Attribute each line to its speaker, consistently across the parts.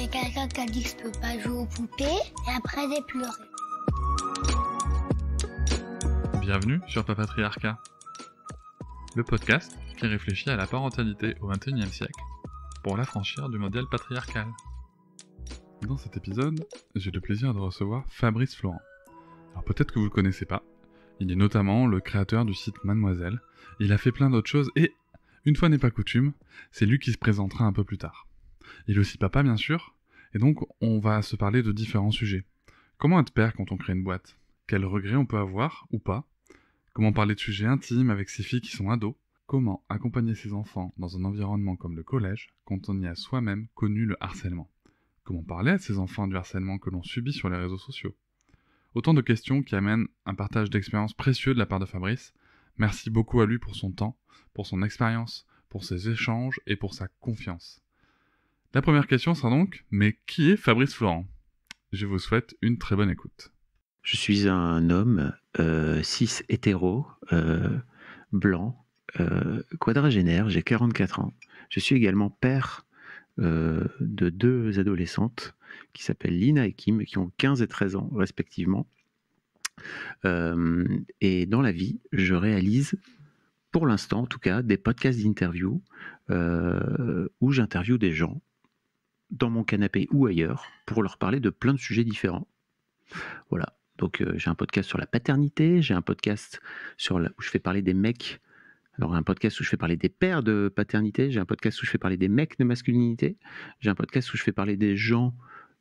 Speaker 1: avait quelqu'un qui a dit que je peux pas jouer aux poupées, et après j'ai pleuré.
Speaker 2: Bienvenue sur Papatriarcat, le podcast qui réfléchit à la parentalité au XXIe siècle pour l'affranchir du modèle patriarcal. Dans cet épisode, j'ai le plaisir de recevoir Fabrice Florent. Alors peut-être que vous le connaissez pas, il est notamment le créateur du site Mademoiselle, il a fait plein d'autres choses et, une fois n'est pas coutume, c'est lui qui se présentera un peu plus tard. Il est aussi papa bien sûr, et donc on va se parler de différents sujets. Comment être père quand on crée une boîte ? Quels regrets on peut avoir ou pas ? Comment parler de sujets intimes avec ses filles qui sont ados ? Comment accompagner ses enfants dans un environnement comme le collège quand on y a soi-même connu le harcèlement ? Comment parler à ses enfants du harcèlement que l'on subit sur les réseaux sociaux ? Autant de questions qui amènent un partage d'expériences précieux de la part de Fabrice. Merci beaucoup à lui pour son temps, pour son expérience, pour ses échanges et pour sa confiance. La première question sera donc, mais qui est Fabrice Florent ? Je vous souhaite une très bonne écoute.
Speaker 3: Je suis un homme cis hétéro, blanc, quadragénaire, j'ai 44 ans. Je suis également père de 2 adolescentes qui s'appellent Lina et Kim, qui ont 15 et 13 ans respectivement. Et dans la vie, je réalise, pour l'instant en tout cas, des podcasts d'interview où j'interviewe des gens dans mon canapé ou ailleurs pour leur parler de plein de sujets différents. Voilà. Donc j'ai un podcast sur la paternité, j'ai un podcast où je fais parler des mecs. Alors un podcast où je fais parler des pères de paternité, j'ai un podcast où je fais parler des mecs de masculinité, j'ai un podcast où je fais parler des gens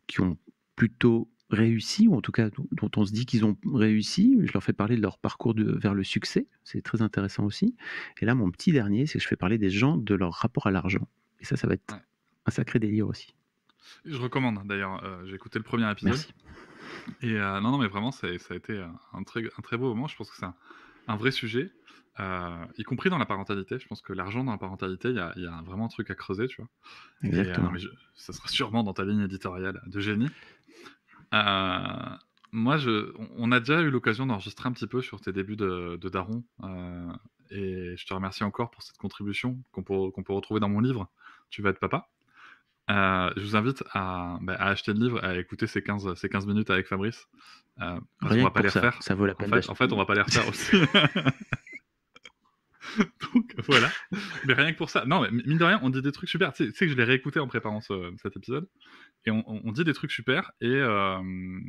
Speaker 3: qui ont plutôt réussi, ou en tout cas dont on se dit qu'ils ont réussi. Je leur fais parler de leur parcours vers le succès, c'est très intéressant aussi. Et là, mon petit dernier, c'est que je fais parler des gens de leur rapport à l'argent. Et ça va être un sacré délire aussi.
Speaker 2: Je recommande d'ailleurs, j'ai écouté le premier épisode.
Speaker 3: Merci.
Speaker 2: Et non, mais vraiment, ça a été un très beau moment. Je pense que c'est un vrai sujet, y compris dans la parentalité. Je pense que l'argent dans la parentalité, il y a vraiment un truc à creuser, tu vois.
Speaker 3: Exactement.
Speaker 2: Mais ça sera sûrement dans ta ligne éditoriale de génie. Moi, on a déjà eu l'occasion d'enregistrer un petit peu sur tes débuts de daron, et je te remercie encore pour cette contribution qu'on peut retrouver dans mon livre « Tu vas être papa ». Je vous invite à acheter le livre, à écouter ces 15 minutes avec Fabrice. Parce qu'on va pas les refaire.
Speaker 3: Ça vaut la peine
Speaker 2: En fait, on va pas les refaire aussi. Donc voilà. Mais rien que pour ça. Non, mais mine de rien, on dit des trucs super. Tu sais que je l'ai réécouté en préparant cet épisode. Et on dit des trucs super. Et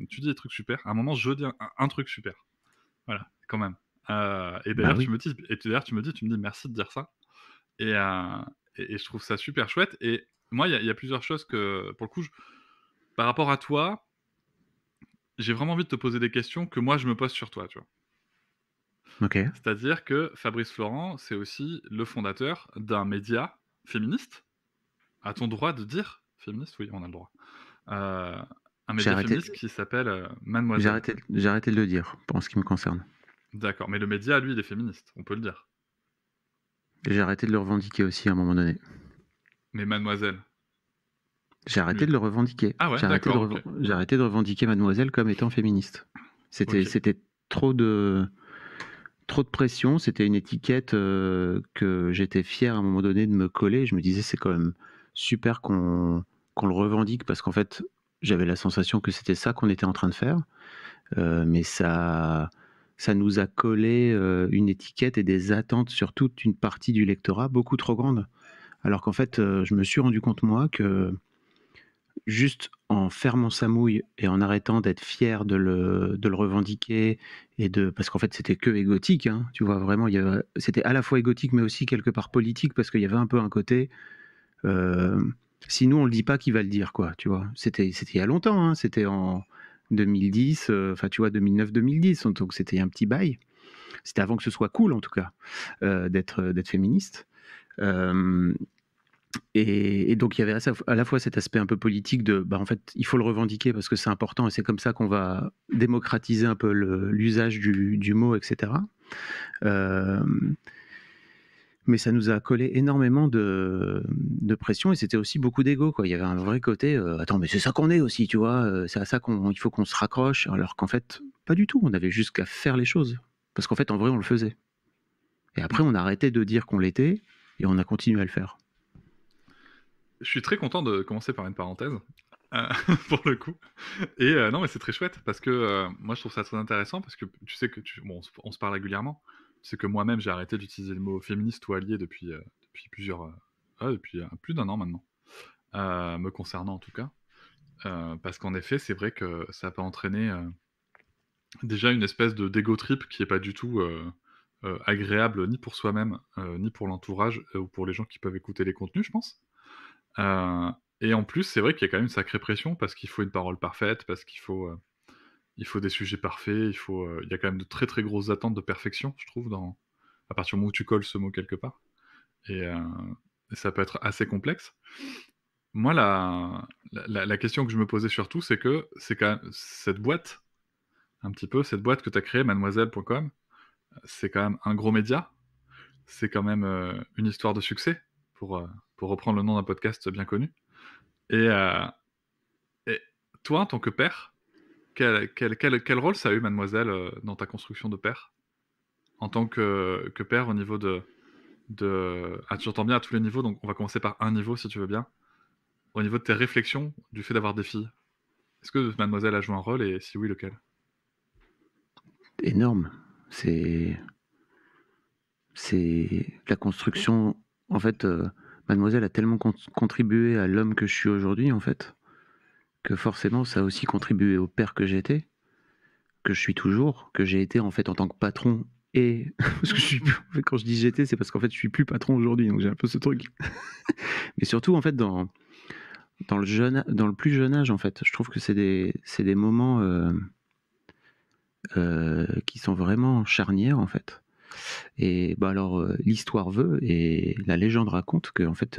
Speaker 2: tu dis des trucs super. À un moment, je dis un truc super. Voilà, quand même. Et d'ailleurs, tu me dis merci de dire ça. Et je trouve ça super chouette. Et moi, il y a plusieurs choses que, pour le coup, par rapport à toi, j'ai vraiment envie de te poser des questions que moi, je me pose sur toi, tu vois.
Speaker 3: Ok.
Speaker 2: C'est-à-dire que Fabrice Florent, c'est aussi le fondateur d'un média féministe. A-t-on droit de dire féministe ? Oui, on a le droit. Un média féministe qui s'appelle Mademoiselle.
Speaker 3: J'ai arrêté de le dire, pour ce qui me concerne.
Speaker 2: D'accord, mais le média, lui, il est féministe, on peut le dire.
Speaker 3: J'ai arrêté de le revendiquer aussi à un moment donné.
Speaker 2: Mais Mademoiselle.
Speaker 3: J'ai arrêté de le revendiquer.
Speaker 2: Ah ouais,
Speaker 3: j'ai arrêté de revendiquer Mademoiselle comme étant féministe. C'était trop de pression. C'était une étiquette que j'étais fier à un moment donné de me coller. Je me disais c'est quand même super qu'on le revendique parce qu'en fait j'avais la sensation que c'était ça qu'on était en train de faire. Mais ça nous a collé une étiquette et des attentes sur toute une partie du lectorat beaucoup trop grande. Alors qu'en fait, je me suis rendu compte, moi, que juste en fermant sa mouille et en arrêtant d'être fier de le revendiquer, parce qu'en fait, c'était que égotique, hein, tu vois, vraiment, c'était à la fois égotique, mais aussi quelque part politique, parce qu'il y avait un peu un côté... si nous, on le dit pas, qui va le dire, quoi, tu vois. C'était il y a longtemps, hein, c'était en 2010, tu vois, 2009-2010, donc c'était un petit bail. C'était avant que ce soit cool, en tout cas, d'être féministe. Et donc il y avait à la fois cet aspect un peu politique de en fait il faut le revendiquer parce que c'est important et c'est comme ça qu'on va démocratiser un peu l'usage du mot, etc. Mais ça nous a collé énormément de pression et c'était aussi beaucoup d'ego, quoi. Il y avait un vrai côté attends, mais c'est ça qu'on est aussi, tu vois, c'est à ça il faut qu'on se raccroche, alors qu'en fait pas du tout, on avait juste qu'à faire les choses parce qu'en fait en vrai on le faisait et après on a arrêté de dire qu'on l'était et on a continué à le faire.
Speaker 2: Je suis très content de commencer par une parenthèse. euh, pour le coup. Et non, mais c'est très chouette parce que moi, je trouve ça très intéressant parce que tu sais que bon, on se parle régulièrement. Tu sais que moi-même, j'ai arrêté d'utiliser le mot féministe ou allié depuis depuis plus d'un an maintenant, me concernant en tout cas. Parce qu'en effet, c'est vrai que ça peut entraîner déjà une espèce de d'ego trip qui est pas du tout agréable ni pour soi-même, ni pour l'entourage, ou pour les gens qui peuvent écouter les contenus, je pense. Euh, et en plus, c'est vrai qu'il y a quand même une sacrée pression parce qu'il faut une parole parfaite, parce il faut des sujets parfaits, il y a quand même de très très grosses attentes de perfection, je trouve, à partir du moment où tu colles ce mot quelque part. Et, euh, et ça peut être assez complexe. Moi, la question que je me posais surtout, c'est que c'est quand même cette boîte, un petit peu, cette boîte que tu as créée, mademoiselle.com, c'est quand même un gros média, c'est quand même une histoire de succès, pour reprendre le nom d'un podcast bien connu. Et, et toi, en tant que père, quel rôle ça a eu, mademoiselle, dans ta construction de père? En tant que père, au niveau Ah, tu entends bien à tous les niveaux, donc on va commencer par un niveau, si tu veux bien. Au niveau de tes réflexions, du fait d'avoir des filles. Est-ce que mademoiselle a joué un rôle, et si oui, lequel?
Speaker 3: Énorme. C'est la construction. En fait, mademoiselle a tellement contribué à l'homme que je suis aujourd'hui, en fait, que forcément, ça a aussi contribué au père que j'ai été, que je suis toujours, que j'ai été, en fait, en tant que patron. Et parce que en fait, quand je dis j'étais, c'est parce qu'en fait, je suis plus patron aujourd'hui, donc j'ai un peu ce truc. Mais surtout, en fait, dans le plus jeune âge, en fait, je trouve que c'est des moments qui sont vraiment charnières, en fait. Et bah alors, l'histoire veut et la légende raconte que en fait,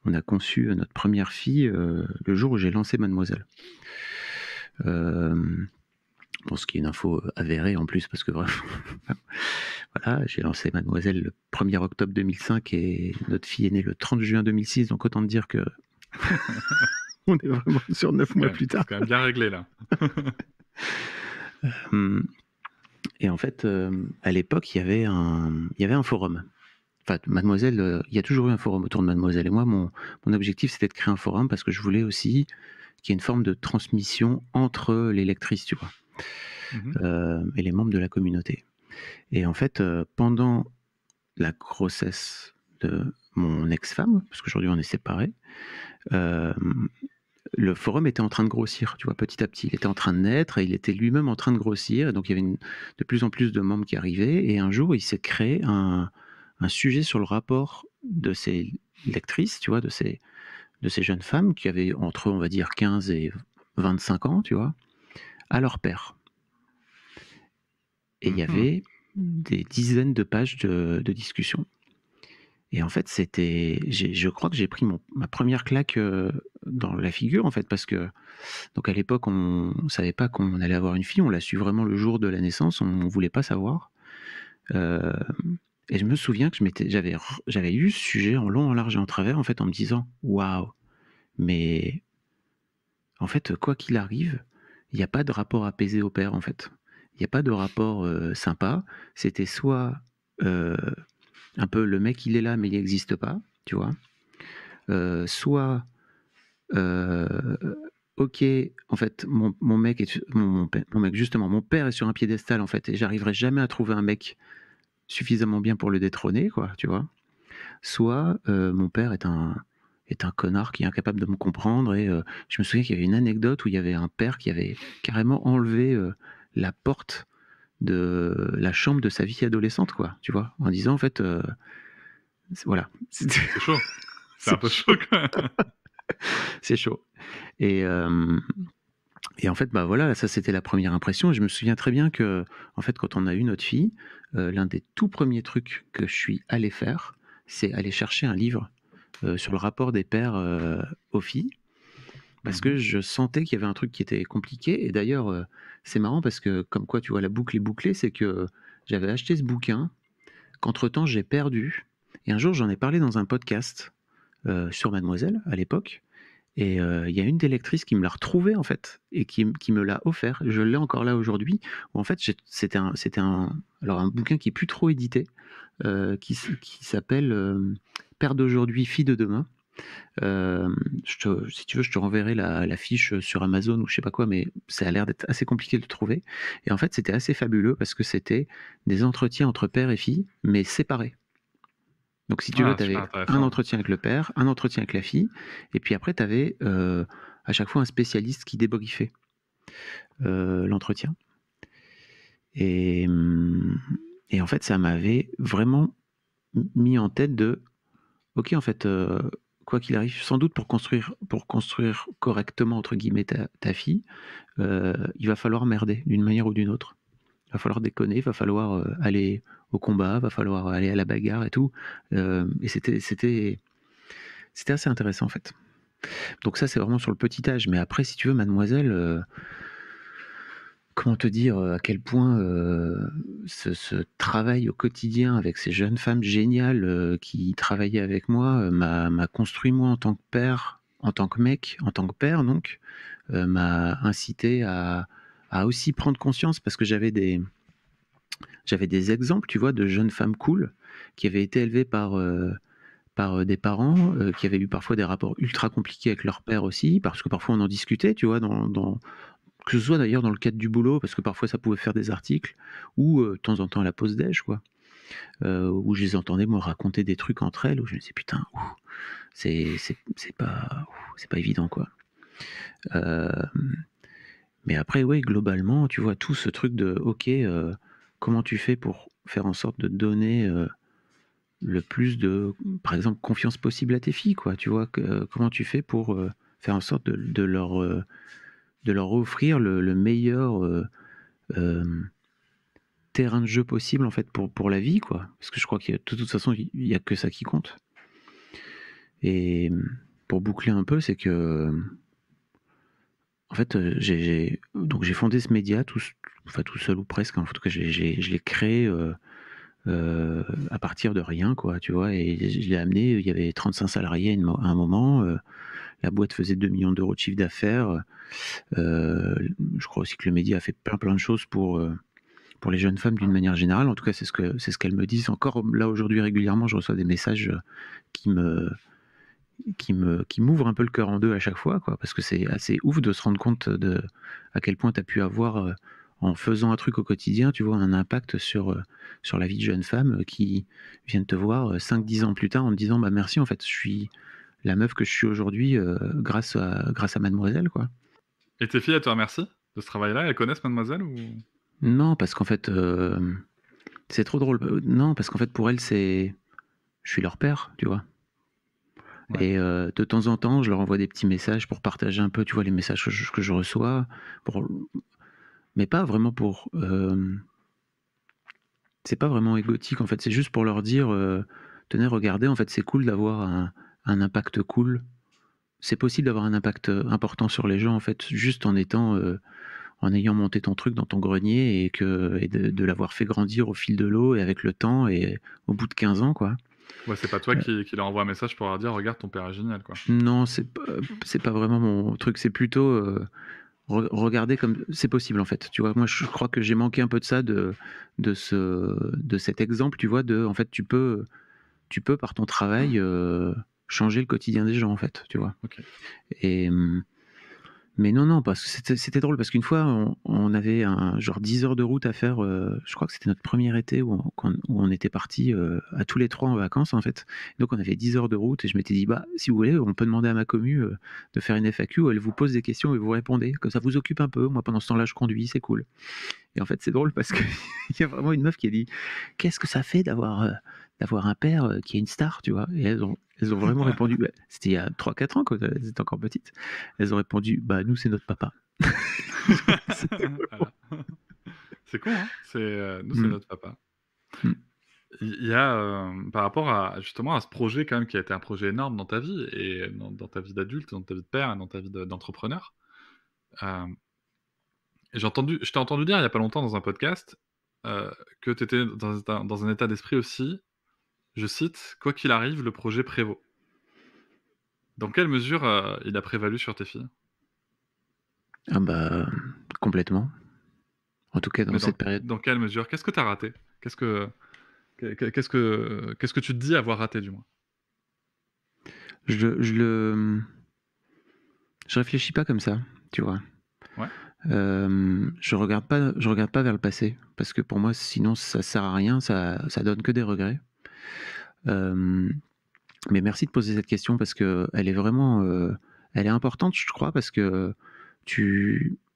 Speaker 3: on a conçu notre première fille le jour où j'ai lancé Mademoiselle. Bon, ce qui est une info avérée en plus, parce que vraiment, voilà, j'ai lancé Mademoiselle le 1er octobre 2005 et notre fille est née le 30 juin 2006, donc autant te dire que on est vraiment sur 9 mois plus tard.
Speaker 2: C'est quand même bien réglé là.
Speaker 3: Et en fait, à l'époque, il y avait un forum. Enfin, Mademoiselle, il y a toujours eu un forum autour de Mademoiselle. Et moi, mon objectif, c'était de créer un forum parce que je voulais aussi qu'il y ait une forme de transmission entre les lectrices, tu vois, et les membres de la communauté. Et en fait, pendant la grossesse de mon ex-femme, parce qu'aujourd'hui on est séparés, le forum était en train de grossir, tu vois, petit à petit. Il était en train de naître et il était lui-même en train de grossir. Et donc il y avait de plus en plus de membres qui arrivaient. Et un jour, il s'est créé un sujet sur le rapport de ces lectrices, tu vois, de ces jeunes femmes qui avaient entre, on va dire, 15 et 25 ans, tu vois, à leur père. Et il y avait des dizaines de pages de discussion. Et en fait, je crois que j'ai pris ma première claque dans la figure, en fait, parce que donc à l'époque, on savait pas qu'on allait avoir une fille, on l'a su vraiment le jour de la naissance, on voulait pas savoir. Et je me souviens que j'avais eu ce sujet en long, en large et en travers, en fait, en me disant waouh, mais en fait, quoi qu'il arrive, il n'y a pas de rapport apaisé au père, en fait. Il n'y a pas de rapport sympa. C'était soit un peu le mec, il est là, mais il n'existe pas, tu vois. Soit, ok, en fait, mon mec, mon mec, justement, mon père est sur un piédestal, en fait, et j'arriverai jamais à trouver un mec suffisamment bien pour le détrôner, quoi, tu vois. Soit, mon père est un connard qui est incapable de me comprendre, et je me souviens qu'il y avait une anecdote où il y avait un père qui avait carrément enlevé la porte de la chambre de sa fille adolescente, quoi, tu vois, en disant, en fait, voilà.
Speaker 2: C'est chaud. C'est un peu chaud, quand même.
Speaker 3: C'est chaud. Et en fait, bah voilà, ça c'était la première impression. Et je me souviens très bien que, en fait, quand on a eu notre fille, l'un des tout premiers trucs que je suis allé faire, c'est aller chercher un livre sur le rapport des pères aux filles, parce que je sentais qu'il y avait un truc qui était compliqué. Et d'ailleurs, c'est marrant parce que, comme quoi, tu vois, la boucle est bouclée, c'est que j'avais acheté ce bouquin, qu'entre-temps j'ai perdu, et un jour j'en ai parlé dans un podcast sur Mademoiselle, à l'époque, et il y a une des lectrices qui me l'a retrouvé, en fait, et qui me l'a offert. Je l'ai encore là aujourd'hui, où en fait c'était un bouquin qui est plus trop édité, qui s'appelle Père d'aujourd'hui, fille de demain, Si tu veux, je te renverrai la fiche sur Amazon ou je sais pas quoi, mais ça a l'air d'être assez compliqué de le trouver. Et en fait, c'était assez fabuleux parce que c'était des entretiens entre père et fille, mais séparés. Donc si tu veux,
Speaker 2: Ah,
Speaker 3: tu
Speaker 2: super
Speaker 3: avais un
Speaker 2: intéressant.
Speaker 3: entretien avec le père, un entretien avec la fille, et puis après, tu avais à chaque fois un spécialiste qui débriefait l'entretien. Et, et en fait, ça m'avait vraiment mis en tête de, ok, en fait, quoi qu'il arrive, sans doute pour construire correctement, entre guillemets, ta fille, il va falloir merder d'une manière ou d'une autre. Il va falloir déconner, il va falloir aller au combat, il va falloir aller à la bagarre et tout. Et c'était assez intéressant en fait. Donc ça, c'est vraiment sur le petit âge. Mais après, si tu veux, mademoiselle, comment te dire à quel point ce travail au quotidien avec ces jeunes femmes géniales qui travaillaient avec moi m'a construit moi en tant que père, en tant que mec, en tant que père donc, m'a incité à aussi prendre conscience parce que j'avais des exemples, tu vois, de jeunes femmes cool qui avaient été élevées par des parents qui avaient eu parfois des rapports ultra compliqués avec leur père aussi, parce que parfois on en discutait, tu vois, que ce soit d'ailleurs dans le cadre du boulot, parce que parfois ça pouvait faire des articles, ou de temps en temps à la pause déj, quoi, où je les entendais me raconter des trucs entre elles, où je me disais putain, c'est pas évident, quoi. Euh, mais après, oui, globalement, tu vois, tout ce truc de, ok, comment tu fais pour faire en sorte de donner le plus de, par exemple, confiance possible à tes filles, quoi, tu vois, comment tu fais pour faire en sorte de leur offrir le meilleur euh, terrain de jeu possible en fait pour la vie, quoi, parce que je crois que de toute façon il y a que ça qui compte. Et pour boucler un peu, c'est que en fait donc j'ai fondé ce média enfin tout seul ou presque, en tout cas je l'ai créé à partir de rien, quoi, tu vois, et je l'ai amené, il y avait 35 salariés à un moment, la boîte faisait 2 millions d'euros de chiffre d'affaires, je crois aussi que le média a fait plein de choses pour les jeunes femmes d'une manière générale. En tout cas, c'est ce qu'elles me disent. Encore là aujourd'hui régulièrement, je reçois des messages qui qui m'ouvrent un peu le cœur en deux à chaque fois, quoi, parce que c'est assez ouf de se rendre compte de à quel point tu as pu avoir en faisant un truc au quotidien, tu vois, un impact sur la vie de jeunes femmes qui viennent te voir 5-10 ans plus tard en te disant bah merci, en fait, je suis la meuf que je suis aujourd'hui grâce à Mademoiselle, quoi.
Speaker 2: Et tes filles, elles te remercient de ce travail-là? Elles connaissent Mademoiselle ou...
Speaker 3: Non, parce qu'en fait, c'est trop drôle. Non, parce qu'en fait, pour elles, je suis leur père, tu vois.
Speaker 2: Ouais.
Speaker 3: Et de temps en temps, je leur envoie des petits messages pour partager un peu, tu vois, les messages que je reçois, mais pas vraiment pour. C'est pas vraiment égotique, en fait. C'est juste pour leur dire, tenez, regardez, en fait, c'est cool d'avoir un impact cool. C'est possible d'avoir un impact important sur les gens, en fait, juste en ayant monté ton truc dans ton grenier et de l'avoir fait grandir au fil de l'eau et avec le temps et au bout de 15 ans, quoi.
Speaker 2: Ouais, c'est pas toi qui leur envoie un message pour leur dire regarde, ton père est génial, quoi.
Speaker 3: Non, c'est pas vraiment mon truc. C'est plutôt regarder comme c'est possible, en fait. Tu vois, moi, je crois que j'ai manqué un peu de ça, de cet exemple, tu vois, en fait, tu peux par ton travail changer le quotidien des gens, en fait, tu vois.
Speaker 2: Ok.
Speaker 3: Et mais non, parce que c'était drôle, parce qu'une fois, on avait genre 10 heures de route à faire, je crois que c'était notre premier été où on était partis à tous les trois en vacances, en fait. Donc on avait 10 heures de route, et je m'étais dit, bah, si vous voulez, on peut demander à ma commu de faire une FAQ où elle vous pose des questions et vous répondez. Comme ça vous occupe un peu. Moi, pendant ce temps-là, je conduis, c'est cool. Et en fait, c'est drôle parce qu'il y a vraiment une meuf qui a dit, qu'est-ce que ça fait d'avoir un père qui est une star, tu vois. Et elles ont vraiment répondu, bah, c'était il y a 3-4 ans quand elles étaient encore petites. Elles ont répondu, bah nous c'est notre papa.
Speaker 2: Voilà. C'est con, hein. Nous, c'est
Speaker 3: Mm.
Speaker 2: notre papa.
Speaker 3: Mm.
Speaker 2: Il y a, par rapport à justement à ce projet quand même qui a été un projet énorme dans ta vie et dans ta vie d'adulte, dans ta vie de père et dans ta vie d'entrepreneur. Et je t'ai entendu dire il y a pas longtemps dans un podcast que tu étais dans un état d'esprit aussi, je cite, quoi qu'il arrive, le projet prévaut. Dans quelle mesure il a prévalu sur tes filles?
Speaker 3: Ah bah complètement. En tout cas dans
Speaker 2: Mais
Speaker 3: cette période.
Speaker 2: dans quelle mesure? Qu'est-ce que tu as raté? Qu'est-ce que tu te dis avoir raté du moins?
Speaker 3: Je réfléchis pas comme ça, tu vois.
Speaker 2: Ouais.
Speaker 3: Je regarde pas vers le passé parce que pour moi, sinon ça sert à rien, ça donne que des regrets. Mais merci de poser cette question parce que elle est vraiment, elle est importante, je crois, parce que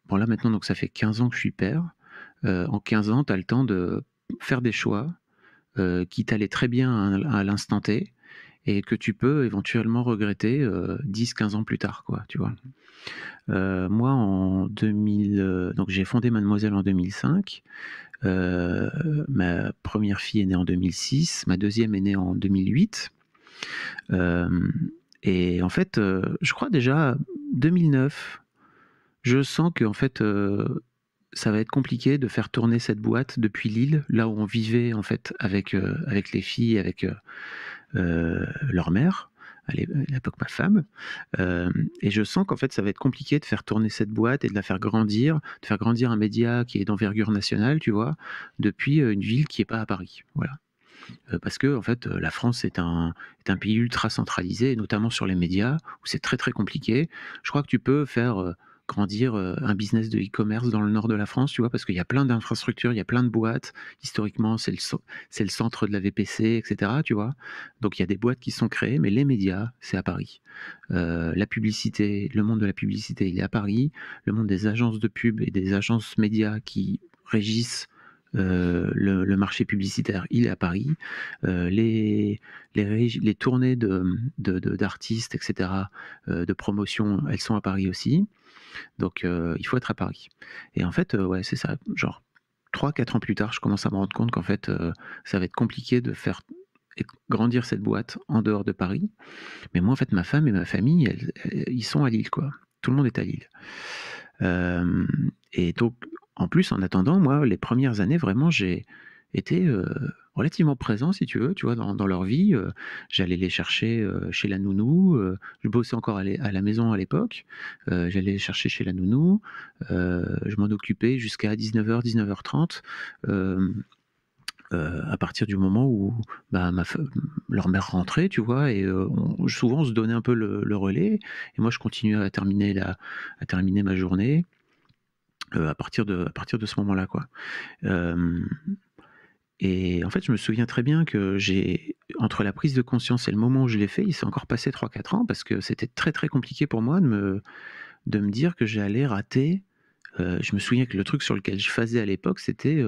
Speaker 3: bon là maintenant, donc ça fait 15 ans que je suis père. En 15 ans, tu as le temps de faire des choix qui t'allaient très bien à l'instant T et que tu peux éventuellement regretter 10-15 ans plus tard, quoi, tu vois. Moi, en 2000, donc j'ai fondé Mademoiselle en 2005. Ma première fille est née en 2006, ma deuxième est née en 2008. Et en fait, je crois déjà 2009, je sens que en fait, ça va être compliqué de faire tourner cette boîte depuis Lille, là où on vivait en fait avec les filles, avec leur mère, à l'époque ma femme. Et je sens qu'en fait, ça va être compliqué de faire tourner cette boîte et de la faire grandir, un média qui est d'envergure nationale, tu vois, depuis une ville qui n'est pas à Paris. Voilà. Parce que en fait, la France est un pays ultra centralisé, notamment sur les médias, où c'est très très compliqué. Je crois que tu peux faire grandir un business de e-commerce dans le nord de la France, tu vois, parce qu'il y a plein d'infrastructures, il y a plein de boîtes. Historiquement, c'est le centre de la VPC, etc., tu vois. Donc il y a des boîtes qui sont créées, mais les médias, c'est à Paris. La publicité, le monde de la publicité, il est à Paris. Le monde des agences de pub et des agences médias qui régissent le marché publicitaire, il est à Paris. Les tournées d'artistes, etc., de promotion, elles sont à Paris aussi. Donc, il faut être à Paris. Et en fait, ouais, c'est ça. Genre, 3-4 ans plus tard, je commence à me rendre compte qu'en fait, ça va être compliqué de faire grandir cette boîte en dehors de Paris. Mais moi, en fait, ma femme et ma famille, ils sont à Lille, quoi. Tout le monde est à Lille. Et donc, en plus, en attendant, moi, les premières années, vraiment, j'ai été relativement présent, si tu veux, tu vois, dans leur vie. J'allais les chercher chez la nounou. Je bossais encore à la maison à l'époque. J'allais les chercher chez la nounou. Je m'en occupais jusqu'à 19h, 19h30. À partir du moment où bah, leur mère rentrait, tu vois, et souvent on se donnait un peu le relais, et moi je continuais à terminer ma journée à partir de ce moment-là, quoi. Et en fait, je me souviens très bien que entre la prise de conscience et le moment où je l'ai fait, il s'est encore passé 3-4 ans, parce que c'était très très compliqué pour moi de me dire que j'allais rater. Je me souviens que le truc sur lequel je faisais à l'époque, c'était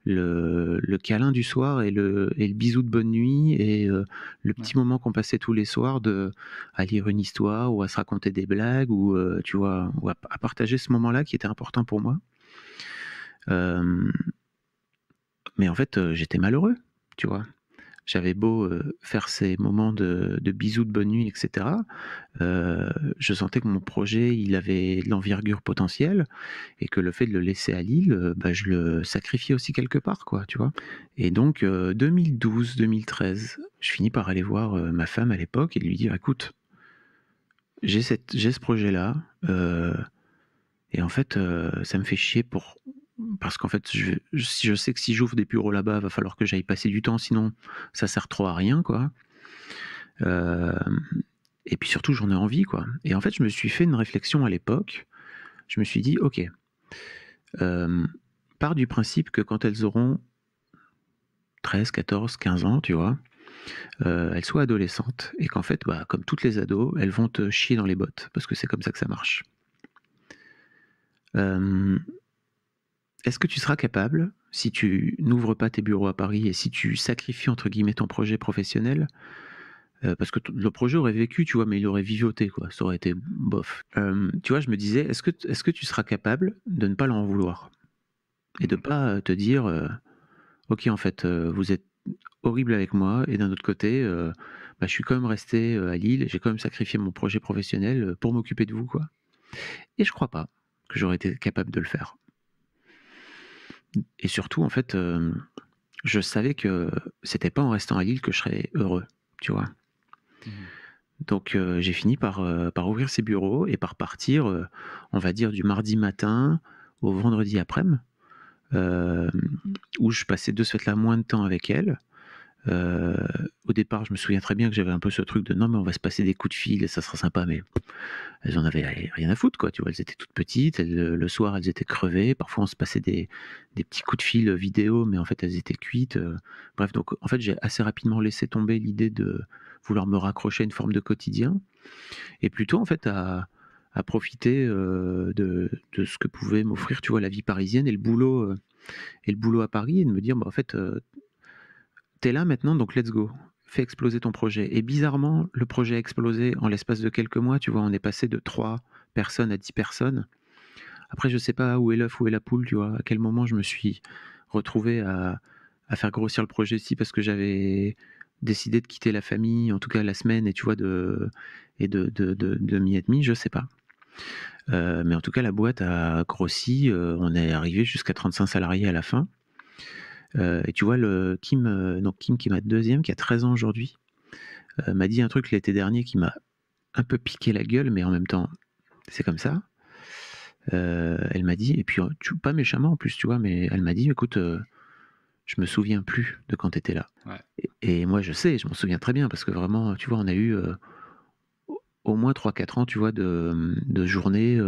Speaker 3: le câlin du soir et le bisou de bonne nuit et le petit moment qu'on passait tous les soirs à lire une histoire ou à se raconter des blagues ou tu vois, ou à partager ce moment-là qui était important pour moi. Mais en fait, j'étais malheureux, tu vois. J'avais beau faire ces moments de bisous de bonne nuit, etc. Je sentais que mon projet, il avait de l'envergure potentielle et que le fait de le laisser à Lille, bah, je le sacrifiais aussi quelque part, quoi, tu vois. Et donc, 2012-2013, je finis par aller voir ma femme à l'époque et lui dire, écoute, j'ai ce projet-là et en fait, ça me fait chier parce qu'en fait, je sais que si j'ouvre des bureaux là-bas, va falloir que j'aille passer du temps, sinon ça sert trop à rien, quoi. Et puis surtout, j'en ai envie, quoi. Et en fait, je me suis fait une réflexion à l'époque. Je me suis dit, ok, pars du principe que quand elles auront 13, 14, 15 ans, tu vois, elles soient adolescentes, et qu'en fait, bah, comme toutes les ados, elles vont te chier dans les bottes, parce que c'est comme ça que ça marche. Est-ce que tu seras capable, si tu n'ouvres pas tes bureaux à Paris et si tu sacrifies entre guillemets ton projet professionnel, parce que le projet aurait vécu, tu vois, mais il aurait vivoté, quoi, ça aurait été bof. Tu vois, je me disais, est-ce que tu seras capable de ne pas l'en vouloir et de pas te dire, ok, en fait, vous êtes horrible avec moi, et d'un autre côté, bah, je suis quand même resté à Lille, j'ai quand même sacrifié mon projet professionnel pour m'occuper de vous, quoi. Et je crois pas que j'aurais été capable de le faire. Et surtout, en fait, je savais que c'était pas en restant à Lille que je serais heureux, tu vois. Donc j'ai fini par ouvrir ces bureaux et par partir, on va dire, du mardi matin au vendredi après-midi, où je passais de ce fait-là moins de temps avec elle. Heu, Au départ, je me souviens très bien que j'avais un peu ce truc de: «Non, mais on va se passer des coups de fil et ça sera sympa», mais elles en avaient rien à foutre, quoi, tu vois? Elles étaient toutes petites, le soir, elles étaient crevées. Parfois, on se passait des petits coups de fil, vidéo, mais en fait, elles étaient cuites, bref, donc en fait, j'ai assez rapidement laissé tomber l'idée de vouloir me raccrocher à une forme de quotidien et plutôt, en fait, à profiter, de ce que pouvait m'offrir, tu vois, la vie parisienne et le boulot à Paris et de me dire: «Bah, en fait, tu là maintenant, donc let's go. Fais exploser ton projet». Et bizarrement, le projet a explosé en l'espace de quelques mois, tu vois? On est passé de 3 personnes à 10 personnes. Après, je sais pas où est l'œuf, où est la poule, tu vois? À quel moment je me suis retrouvé à faire grossir le projet aussi parce que j'avais décidé de quitter la famille, en tout cas la semaine et tu vois, de m'y être mis, je sais pas. Mais en tout cas, la boîte a grossi, on est arrivé jusqu'à 35 salariés à la fin. Et tu vois, donc Kim qui est ma deuxième, qui a 13 ans aujourd'hui, m'a dit un truc l'été dernier qui m'a un peu piqué la gueule, mais en même temps, c'est comme ça. Elle m'a dit, et puis pas méchamment en plus, tu vois, mais elle m'a dit: «Écoute, je me souviens plus de quand tu étais là».
Speaker 2: Ouais.
Speaker 3: Et moi, je sais, je m'en souviens très bien parce que vraiment, tu vois, on a eu au moins 3-4 ans, tu vois, de journées.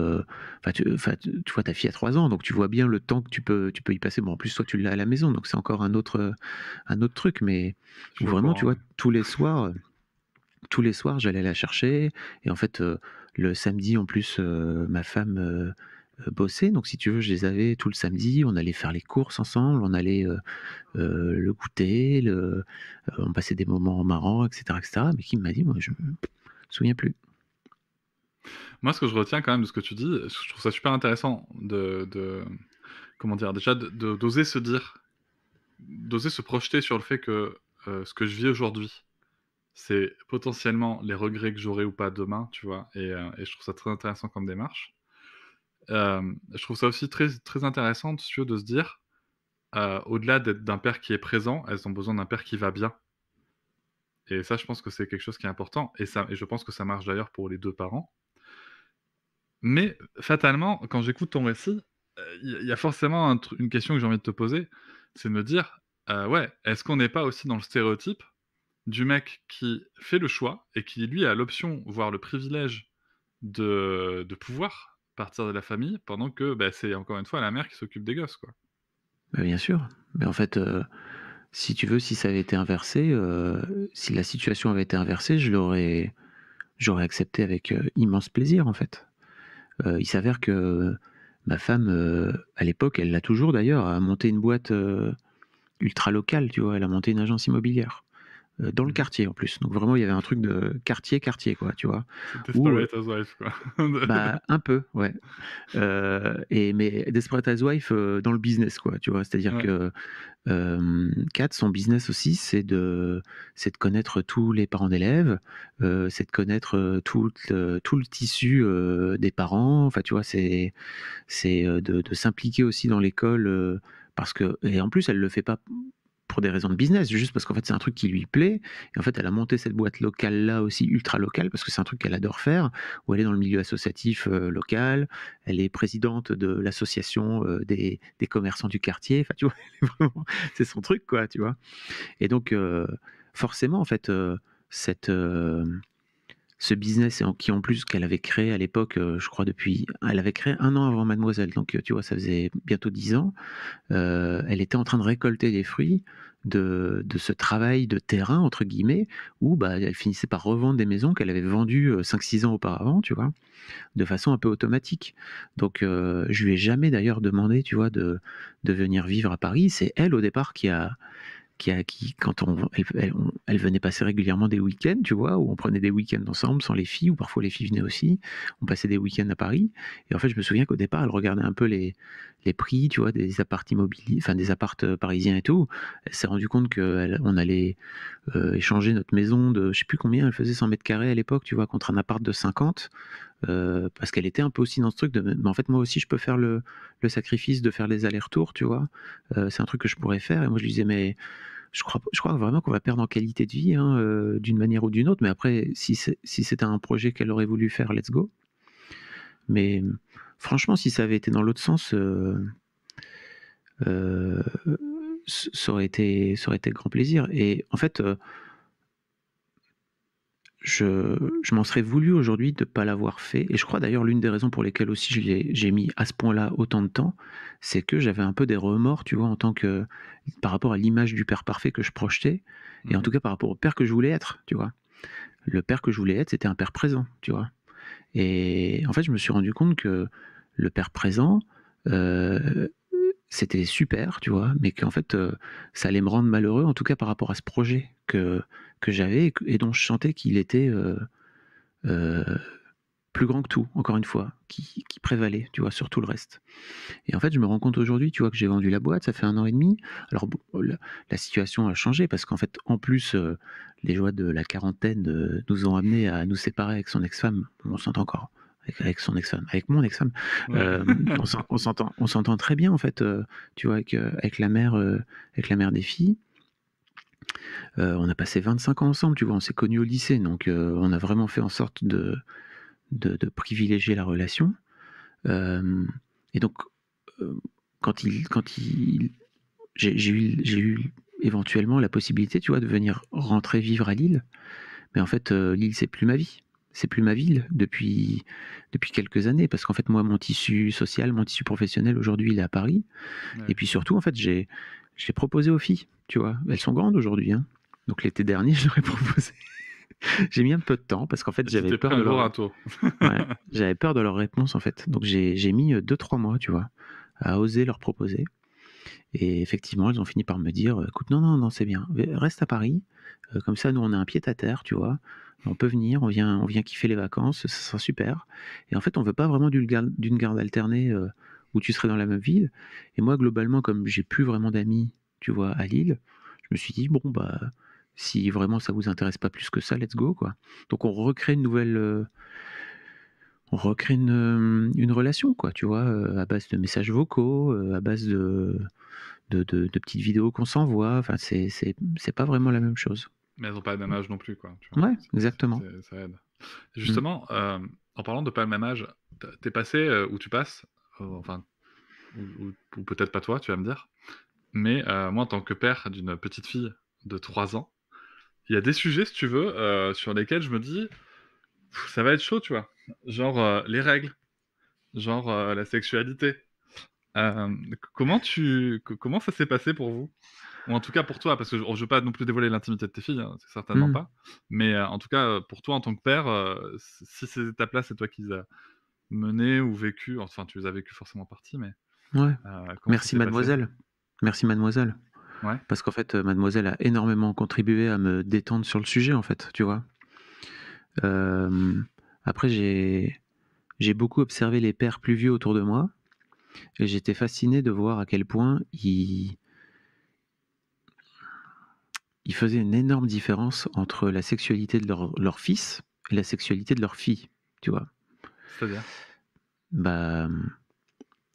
Speaker 3: Tu vois, ta fille a 3 ans, donc tu vois bien le temps que tu peux y passer. Bon, en plus, toi, tu l'as à la maison, donc c'est encore un autre truc, mais
Speaker 2: Je
Speaker 3: où
Speaker 2: suis au
Speaker 3: vraiment, tu
Speaker 2: courant,
Speaker 3: vois,
Speaker 2: ouais.
Speaker 3: tous les soirs, j'allais la chercher. Et en fait, le samedi, en plus, ma femme bossait. Donc, si tu veux, je les avais tout le samedi. On allait faire les courses ensemble. On allait le goûter. On passait des moments marrants, etc., etc. Mais qui m'a dit, moi, je me souviens plus.
Speaker 2: Moi, ce que je retiens quand même de ce que tu dis, je trouve ça super intéressant comment dire? Déjà d'oser se dire, d'oser se projeter sur le fait que, ce que je vis aujourd'hui, c'est potentiellement les regrets que j'aurai ou pas demain, tu vois? Et je trouve ça très intéressant comme démarche. Je trouve ça aussi très très intéressant, si tu veux, de se dire, au-delà d'un père qui est présent, elles ont besoin d'un père qui va bien. Et ça, je pense que c'est quelque chose qui est important et je pense que ça marche d'ailleurs pour les 2 parents. Mais fatalement, quand j'écoute ton récit, il y a forcément une question que j'ai envie de te poser, c'est de me dire, ouais, est-ce qu'on n'est pas aussi dans le stéréotype du mec qui fait le choix et qui lui a l'option, voire le privilège de pouvoir partir de la famille pendant que, bah, c'est encore une fois la mère qui s'occupe des gosses, quoi?
Speaker 3: Bah, bien sûr, mais en fait, si tu veux, si ça avait été inversé, si la situation avait été inversée, j'aurais accepté avec, immense plaisir, en fait. Il s'avère que ma femme, à l'époque, elle l'a toujours d'ailleurs, a monté une boîte, ultra locale, tu vois? Elle a monté une agence immobilière, dans le
Speaker 2: Mmh.
Speaker 3: quartier en plus. Donc vraiment, il y avait un truc de quartier, quoi, tu vois?
Speaker 2: C'est
Speaker 3: Où,
Speaker 2: Desperate Housewives, quoi.
Speaker 3: bah, un peu, ouais. Mais Desperate Housewives, dans le business, quoi, tu vois? C'est-à-dire
Speaker 2: Ouais.
Speaker 3: que Kat, son business aussi, c'est de connaître tous les parents d'élèves, c'est de connaître, tout le tissu, des parents. Enfin, tu vois, c'est de s'impliquer aussi dans l'école, parce que et en plus, elle le fait pas pour des raisons de business, juste parce qu'en fait, c'est un truc qui lui plaît. Et en fait, elle a monté cette boîte locale-là aussi, ultra locale, parce que c'est un truc qu'elle adore faire, où elle est dans le milieu associatif, local. Elle est présidente de l'association, des commerçants du quartier. Enfin, tu vois? Elle est vraiment c'est son truc, quoi, tu vois? Et donc, forcément, en fait, cette, ce business qui en plus qu'elle avait créé à l'époque, je crois elle avait créé 1 an avant Mademoiselle, donc tu vois, ça faisait bientôt 10 ans. Elle était en train de récolter les fruits de ce «travail de terrain» entre guillemets, où, bah, elle finissait par revendre des maisons qu'elle avait vendues, 5-6 ans auparavant, tu vois? De façon un peu automatique. Donc, je lui ai jamais d'ailleurs demandé, tu vois, de venir vivre à Paris. C'est elle au départ qui quand elle venait passer régulièrement des week-ends, tu vois, où on prenait des week-ends ensemble sans les filles, ou parfois les filles venaient aussi. On passait des week-ends à Paris. Et en fait, je me souviens qu'au départ, elle regardait un peu les prix, tu vois, des apparts immobiliers, enfin des apparts parisiens et tout. Elle s'est rendue compte qu'on allait échanger notre maison de, je sais plus combien, elle faisait 100 mètres carrés à l'époque, tu vois, contre un appart de 50. Parce qu'elle était un peu aussi dans ce truc de, mais en fait, moi aussi, je peux faire le sacrifice de faire les allers-retours, tu vois. C'est un truc que je pourrais faire. Et moi, je lui disais, mais je crois vraiment qu'on va perdre en qualité de vie, hein, d'une manière ou d'une autre. Mais après, si c'était un projet qu'elle aurait voulu faire, let's go. Mais franchement, si ça avait été dans l'autre sens, euh, ça aurait été grand plaisir. Et en fait, je m'en serais voulu aujourd'hui de ne pas l'avoir fait. Et je crois d'ailleurs l'une des raisons pour lesquelles aussi j'ai mis à ce point-là autant de temps, c'est que j'avais un peu des remords, tu vois, par rapport à l'image du père parfait que je projetais, et en tout cas par rapport au père que je voulais être, tu vois. Le père que je voulais être, c'était un père présent, tu vois. Et en fait, je me suis rendu compte que le père présent, c'était super, tu vois, mais qu'en fait, ça allait me rendre malheureux, en tout cas par rapport à ce projet que j'avais et dont je sentais qu'il était plus grand que tout, encore une fois, qui prévalait, tu vois, sur tout le reste. Et en fait, je me rends compte aujourd'hui, tu vois, que j'ai vendu la boîte, ça fait 1 an et demi. Alors, la situation a changé parce qu'en fait, en plus, les joies de la quarantaine nous ont amenés à nous séparer avec son ex-femme. On s'entend encore. Avec son ex-femme, avec mon ex-femme,
Speaker 2: Ouais.
Speaker 3: on s'entend très bien en fait, tu vois, avec la mère des filles. On a passé 25 ans ensemble, tu vois, on s'est connus au lycée, donc on a vraiment fait en sorte de privilégier la relation. Et donc, quand j'ai eu éventuellement la possibilité, tu vois, de venir rentrer vivre à Lille, mais en fait, Lille, c'est plus ma vie. C'est plus ma ville depuis quelques années, parce qu'en fait, moi, mon tissu social, mon tissu professionnel, aujourd'hui, il est à Paris.
Speaker 2: Ouais.
Speaker 3: Et puis surtout, en fait, j'ai proposé aux filles, tu vois. Elles sont grandes aujourd'hui, hein. Donc l'été dernier, je leur ai proposé. J'ai mis un peu de temps, parce qu'en fait, j'avais
Speaker 2: J'étais
Speaker 3: peur
Speaker 2: prêt
Speaker 3: de
Speaker 2: à jour
Speaker 3: leur...
Speaker 2: un tour.
Speaker 3: Ouais, j'avais peur de leur réponse, en fait. Donc j'ai mis 2-3 mois, tu vois, à oser leur proposer. Et effectivement, elles ont fini par me dire, écoute, non, c'est bien, reste à Paris, comme ça, nous, on a un pied-à-terre, tu vois, on peut venir, on vient kiffer les vacances, ça sera super. Et en fait, on veut pas vraiment d'une garde alternée où tu serais dans la même ville. Et moi, globalement, comme j'ai plus vraiment d'amis, tu vois, à Lille, je me suis dit, bon, bah, si vraiment ça vous intéresse pas plus que ça, let's go, quoi. Donc, on recrée une relation, quoi, tu vois, à base de messages vocaux, à base de petites vidéos qu'on s'envoie. Enfin, c'est pas vraiment la même chose.
Speaker 2: Mais elles n'ont pas le même âge non plus, quoi. Tu vois.
Speaker 3: Ouais, exactement.
Speaker 2: Ça aide.
Speaker 3: Mm.
Speaker 2: Justement, en parlant de pas le même âge, t'es passé où tu passes, enfin, ou peut-être pas toi, tu vas me dire, mais moi, en tant que père d'une petite fille de 3 ans, il y a des sujets, si tu veux, sur lesquels je me dis, ça va être chaud, tu vois. Genre les règles, genre la sexualité. Comment ça s'est passé pour vous? Ou en tout cas pour toi, parce que je veux pas non plus dévoiler l'intimité de tes filles, hein, c'est certainement
Speaker 3: Mm.
Speaker 2: pas. Mais en tout cas, pour toi en tant que père, si ces étapes-là, c'est toi qui les as menées ou vécues, enfin tu les as vécues forcément en partie, mais
Speaker 3: Ouais.
Speaker 2: comment ça s'est passé?
Speaker 3: Merci mademoiselle.
Speaker 2: Ouais,
Speaker 3: Parce qu'en fait, mademoiselle a énormément contribué à me détendre sur le sujet, en fait, tu vois. Après, j'ai beaucoup observé les pères plus vieux autour de moi, et j'étais fasciné de voir à quel point ils faisaient une énorme différence entre la sexualité de leur fils et la sexualité de leur fille, tu vois.
Speaker 2: c'est-à-dire?
Speaker 3: Bah,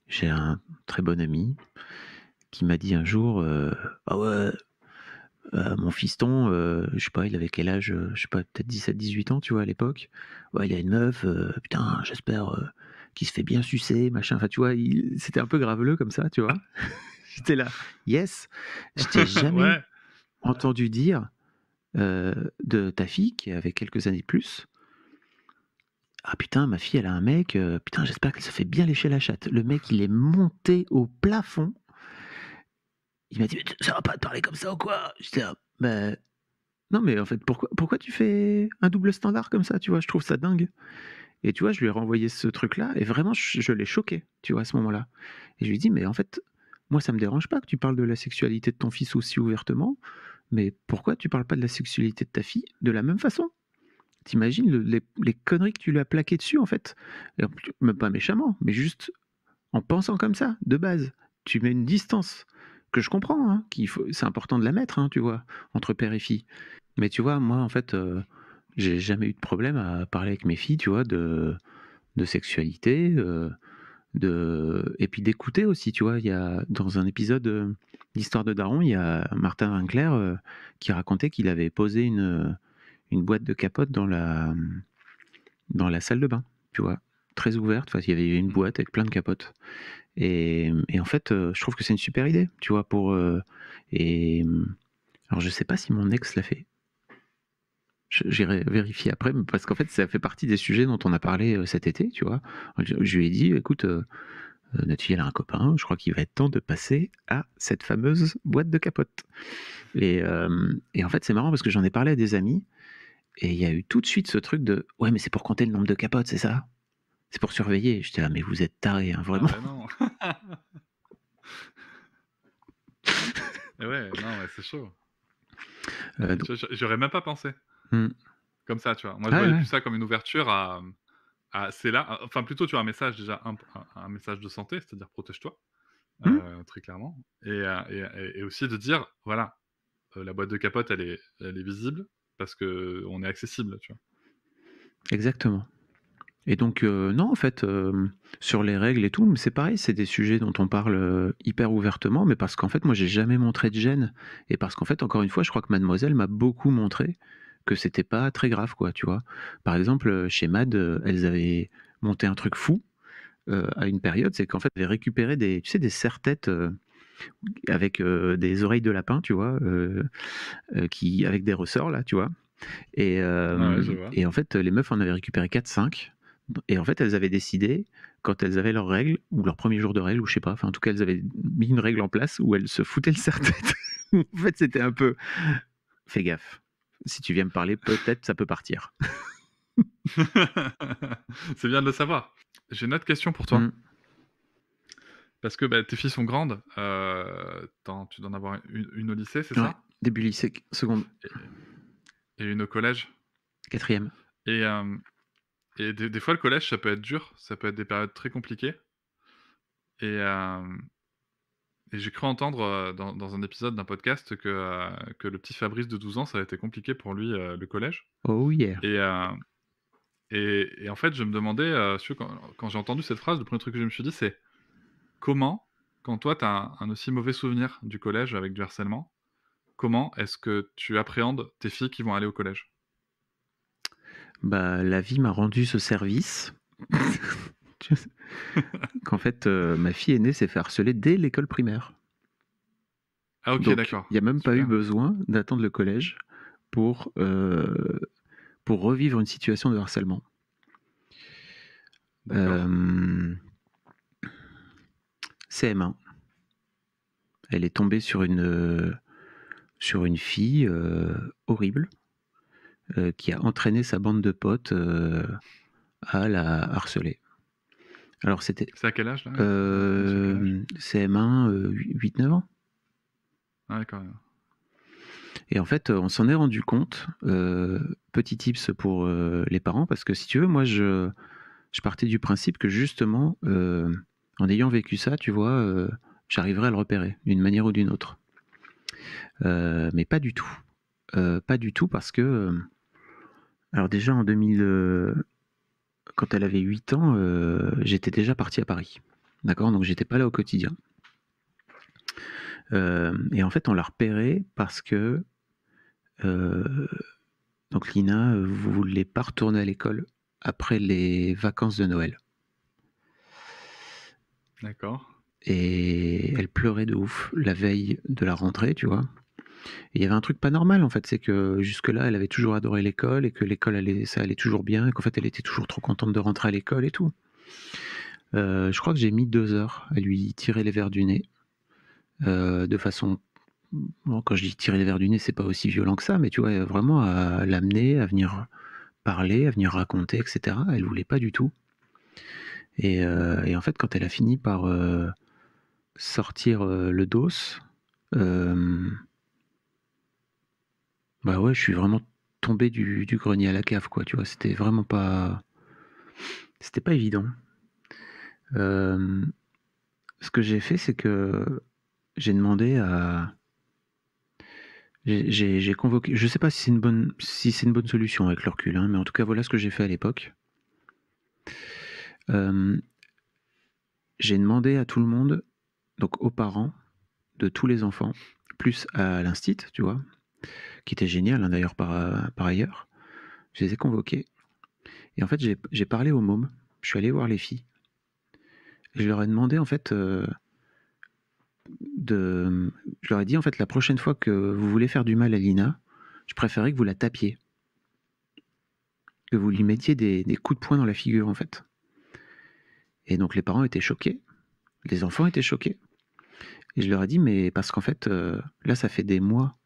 Speaker 3: j'ai un très bon ami qui m'a dit un jour, ah ouais, mon fiston, je sais pas, il avait quel âge, je sais pas, peut-être 17-18 ans, tu vois, à l'époque. Ouais, il a une meuf, putain, j'espère qu'il se fait bien sucer, machin. Enfin, tu vois, c'était un peu graveleux comme ça, tu vois. J'étais là, yes. Je t'ai jamais
Speaker 2: Ouais,
Speaker 3: entendu dire de ta fille, qui avait quelques années de plus, ah putain, ma fille, elle a un mec, putain, j'espère qu'elle se fait bien lécher la chatte. Le mec, il est monté au plafond. Il m'a dit, mais ça va pas te parler comme ça ou quoi? J'étais là, bah, non, mais en fait, pourquoi tu fais un double standard comme ça, tu vois? Je trouve ça dingue. Et tu vois, je lui ai renvoyé ce truc-là, et vraiment, je l'ai choqué, tu vois, à ce moment-là. Et je lui ai dit, mais en fait, moi, ça me dérange pas que tu parles de la sexualité de ton fils aussi ouvertement, mais pourquoi tu parles pas de la sexualité de ta fille de la même façon? T'imagines les conneries que tu lui as plaquées dessus, en fait? Et même pas méchamment, mais juste en pensant comme ça, de base. Tu mets une distance que je comprends, hein, c'est important de la mettre, hein, tu vois, entre père et fille. Mais tu vois, moi, en fait, j'ai jamais eu de problème à parler avec mes filles, tu vois, de sexualité, et puis d'écouter aussi, tu vois. Il y a, dans un épisode d'Histoire de Daron, il y a Martin Winkler qui racontait qu'il avait posé une boîte de capote dans la salle de bain, tu vois. très ouverte. Enfin, il y avait une boîte avec plein de capotes. Et en fait, je trouve que c'est une super idée, tu vois, alors je sais pas si mon ex l'a fait. J'irai vérifier après, mais parce qu'en fait, ça fait partie des sujets dont on a parlé cet été, tu vois. Je lui ai dit, écoute, notre fille, elle a un copain, je crois qu'il va être temps de passer à cette fameuse boîte de capotes. Et en fait, c'est marrant parce que j'en ai parlé à des amis, et il y a eu tout de suite ce truc de ouais, mais c'est pour compter le nombre de capotes, c'est ça? C'est pour surveiller. J'étais là, mais vous êtes tarés, hein, vraiment.
Speaker 2: Ah non. Et ouais, non, ouais, c'est chaud. J'aurais même pas pensé. Comme ça, tu vois. Moi, je voyais plus ça comme une ouverture à c'est là. Enfin, plutôt, tu vois, un message déjà, un message de santé, c'est-à-dire protège-toi, très clairement. Et aussi de dire, voilà, la boîte de capote, elle est visible parce qu'on est accessible, tu vois.
Speaker 3: Exactement. Et donc, non, en fait, sur les règles et tout, c'est pareil, c'est des sujets dont on parle hyper ouvertement, mais parce qu'en fait, moi, j'ai jamais montré de gêne. Et parce qu'en fait, encore une fois, je crois que Mademoiselle m'a beaucoup montré que c'était pas très grave, quoi, tu vois. Par exemple, chez Mad, elles avaient monté un truc fou à une période, c'est qu'en fait, elles avaient récupéré des serre-têtes avec des oreilles de lapin, tu vois, avec des ressorts, là, tu vois. Et
Speaker 2: je vois.
Speaker 3: en fait, les meufs en avaient récupéré 4-5. Et en fait, elles avaient décidé, quand elles avaient leurs règles, ou leur premier jour de règles, ou je sais pas, enfin en tout cas, elles avaient mis une règle en place où elles se foutaient le serre-tête. En fait, c'était un peu... Fais gaffe. Si tu viens me parler, peut-être ça peut partir.
Speaker 2: C'est bien de le savoir. J'ai une autre question pour toi. Parce que tes filles sont grandes. Tu dois en avoir une au lycée, c'est ça?
Speaker 3: Début lycée, seconde.
Speaker 2: Et une au collège?
Speaker 3: 4e.
Speaker 2: Et des fois, le collège, ça peut être dur. Ça peut être des périodes très compliquées. Et j'ai cru entendre dans un épisode d'un podcast que le petit Fabrice de 12 ans, ça a été compliqué pour lui, le collège.
Speaker 3: Oh yeah.
Speaker 2: Et en fait, je me demandais, quand j'ai entendu cette phrase, le premier truc que je me suis dit, c'est comment, quand toi, tu as un aussi mauvais souvenir du collège avec du harcèlement, comment est-ce que tu appréhendes tes filles qui vont aller au collège?
Speaker 3: Bah, la vie m'a rendu ce service. Qu'en fait, ma fille aînée s'est fait harceler dès l'école primaire.
Speaker 2: Ah ok,
Speaker 3: donc,
Speaker 2: d'accord.
Speaker 3: il n'y a même pas eu
Speaker 2: Super.
Speaker 3: besoin d'attendre le collège pour revivre une situation de harcèlement.
Speaker 2: D'accord.
Speaker 3: CM1. Elle est tombée sur une fille horrible qui a entraîné sa bande de potes à la harceler. Alors c'était...
Speaker 2: C'est à quel âge là?
Speaker 3: CM1, 8-9 ans.
Speaker 2: Ah d'accord.
Speaker 3: Et en fait, on s'en est rendu compte, petit tips pour les parents, parce que si tu veux, moi je partais du principe que justement, en ayant vécu ça, tu vois, j'arriverais à le repérer d'une manière ou d'une autre. Mais pas du tout. Pas du tout parce que... alors déjà en 2000... quand elle avait 8 ans, j'étais déjà parti à Paris. D'accord? Donc j'étais pas là au quotidien. Et en fait, on l'a repéré parce que... donc Lina voulait pas retourner à l'école après les vacances de Noël.
Speaker 2: D'accord.
Speaker 3: Et elle pleurait de ouf la veille de la rentrée, tu vois. Et il y avait un truc pas normal en fait, c'est que jusque-là, elle avait toujours adoré l'école et que l'école ça allait toujours bien et qu'en fait, elle était toujours trop contente de rentrer à l'école et tout. Je crois que j'ai mis 2 heures à lui tirer les verres du nez, de façon... Bon, quand je dis tirer les verres du nez, c'est pas aussi violent que ça, mais tu vois, vraiment à l'amener, à venir parler, à venir raconter, etc. Elle voulait pas du tout. Et en fait, quand elle a fini par sortir le dos, bah ouais, je suis vraiment tombé du grenier à la cave, quoi, tu vois, c'était vraiment pas... C'était pas évident. Ce que j'ai fait, c'est que j'ai demandé à... J'ai convoqué... Je sais pas si c'est une bonne solution avec le recul, hein, mais en tout cas, voilà ce que j'ai fait à l'époque. J'ai demandé à tout le monde, donc aux parents de tous les enfants, plus à l'instit, tu vois, qui était génial, hein, d'ailleurs par ailleurs. Je les ai convoqués. Et en fait, j'ai parlé aux mômes je suis allé voir les filles. Et je leur ai demandé, en fait, je leur ai dit, en fait, la prochaine fois que vous voulez faire du mal à Lina, je préférais que vous la tapiez. Que vous lui mettiez des coups de poing dans la figure, en fait. Et donc les parents étaient choqués, les enfants étaient choqués. Et je leur ai dit, mais parce qu'en fait, là, ça fait des mois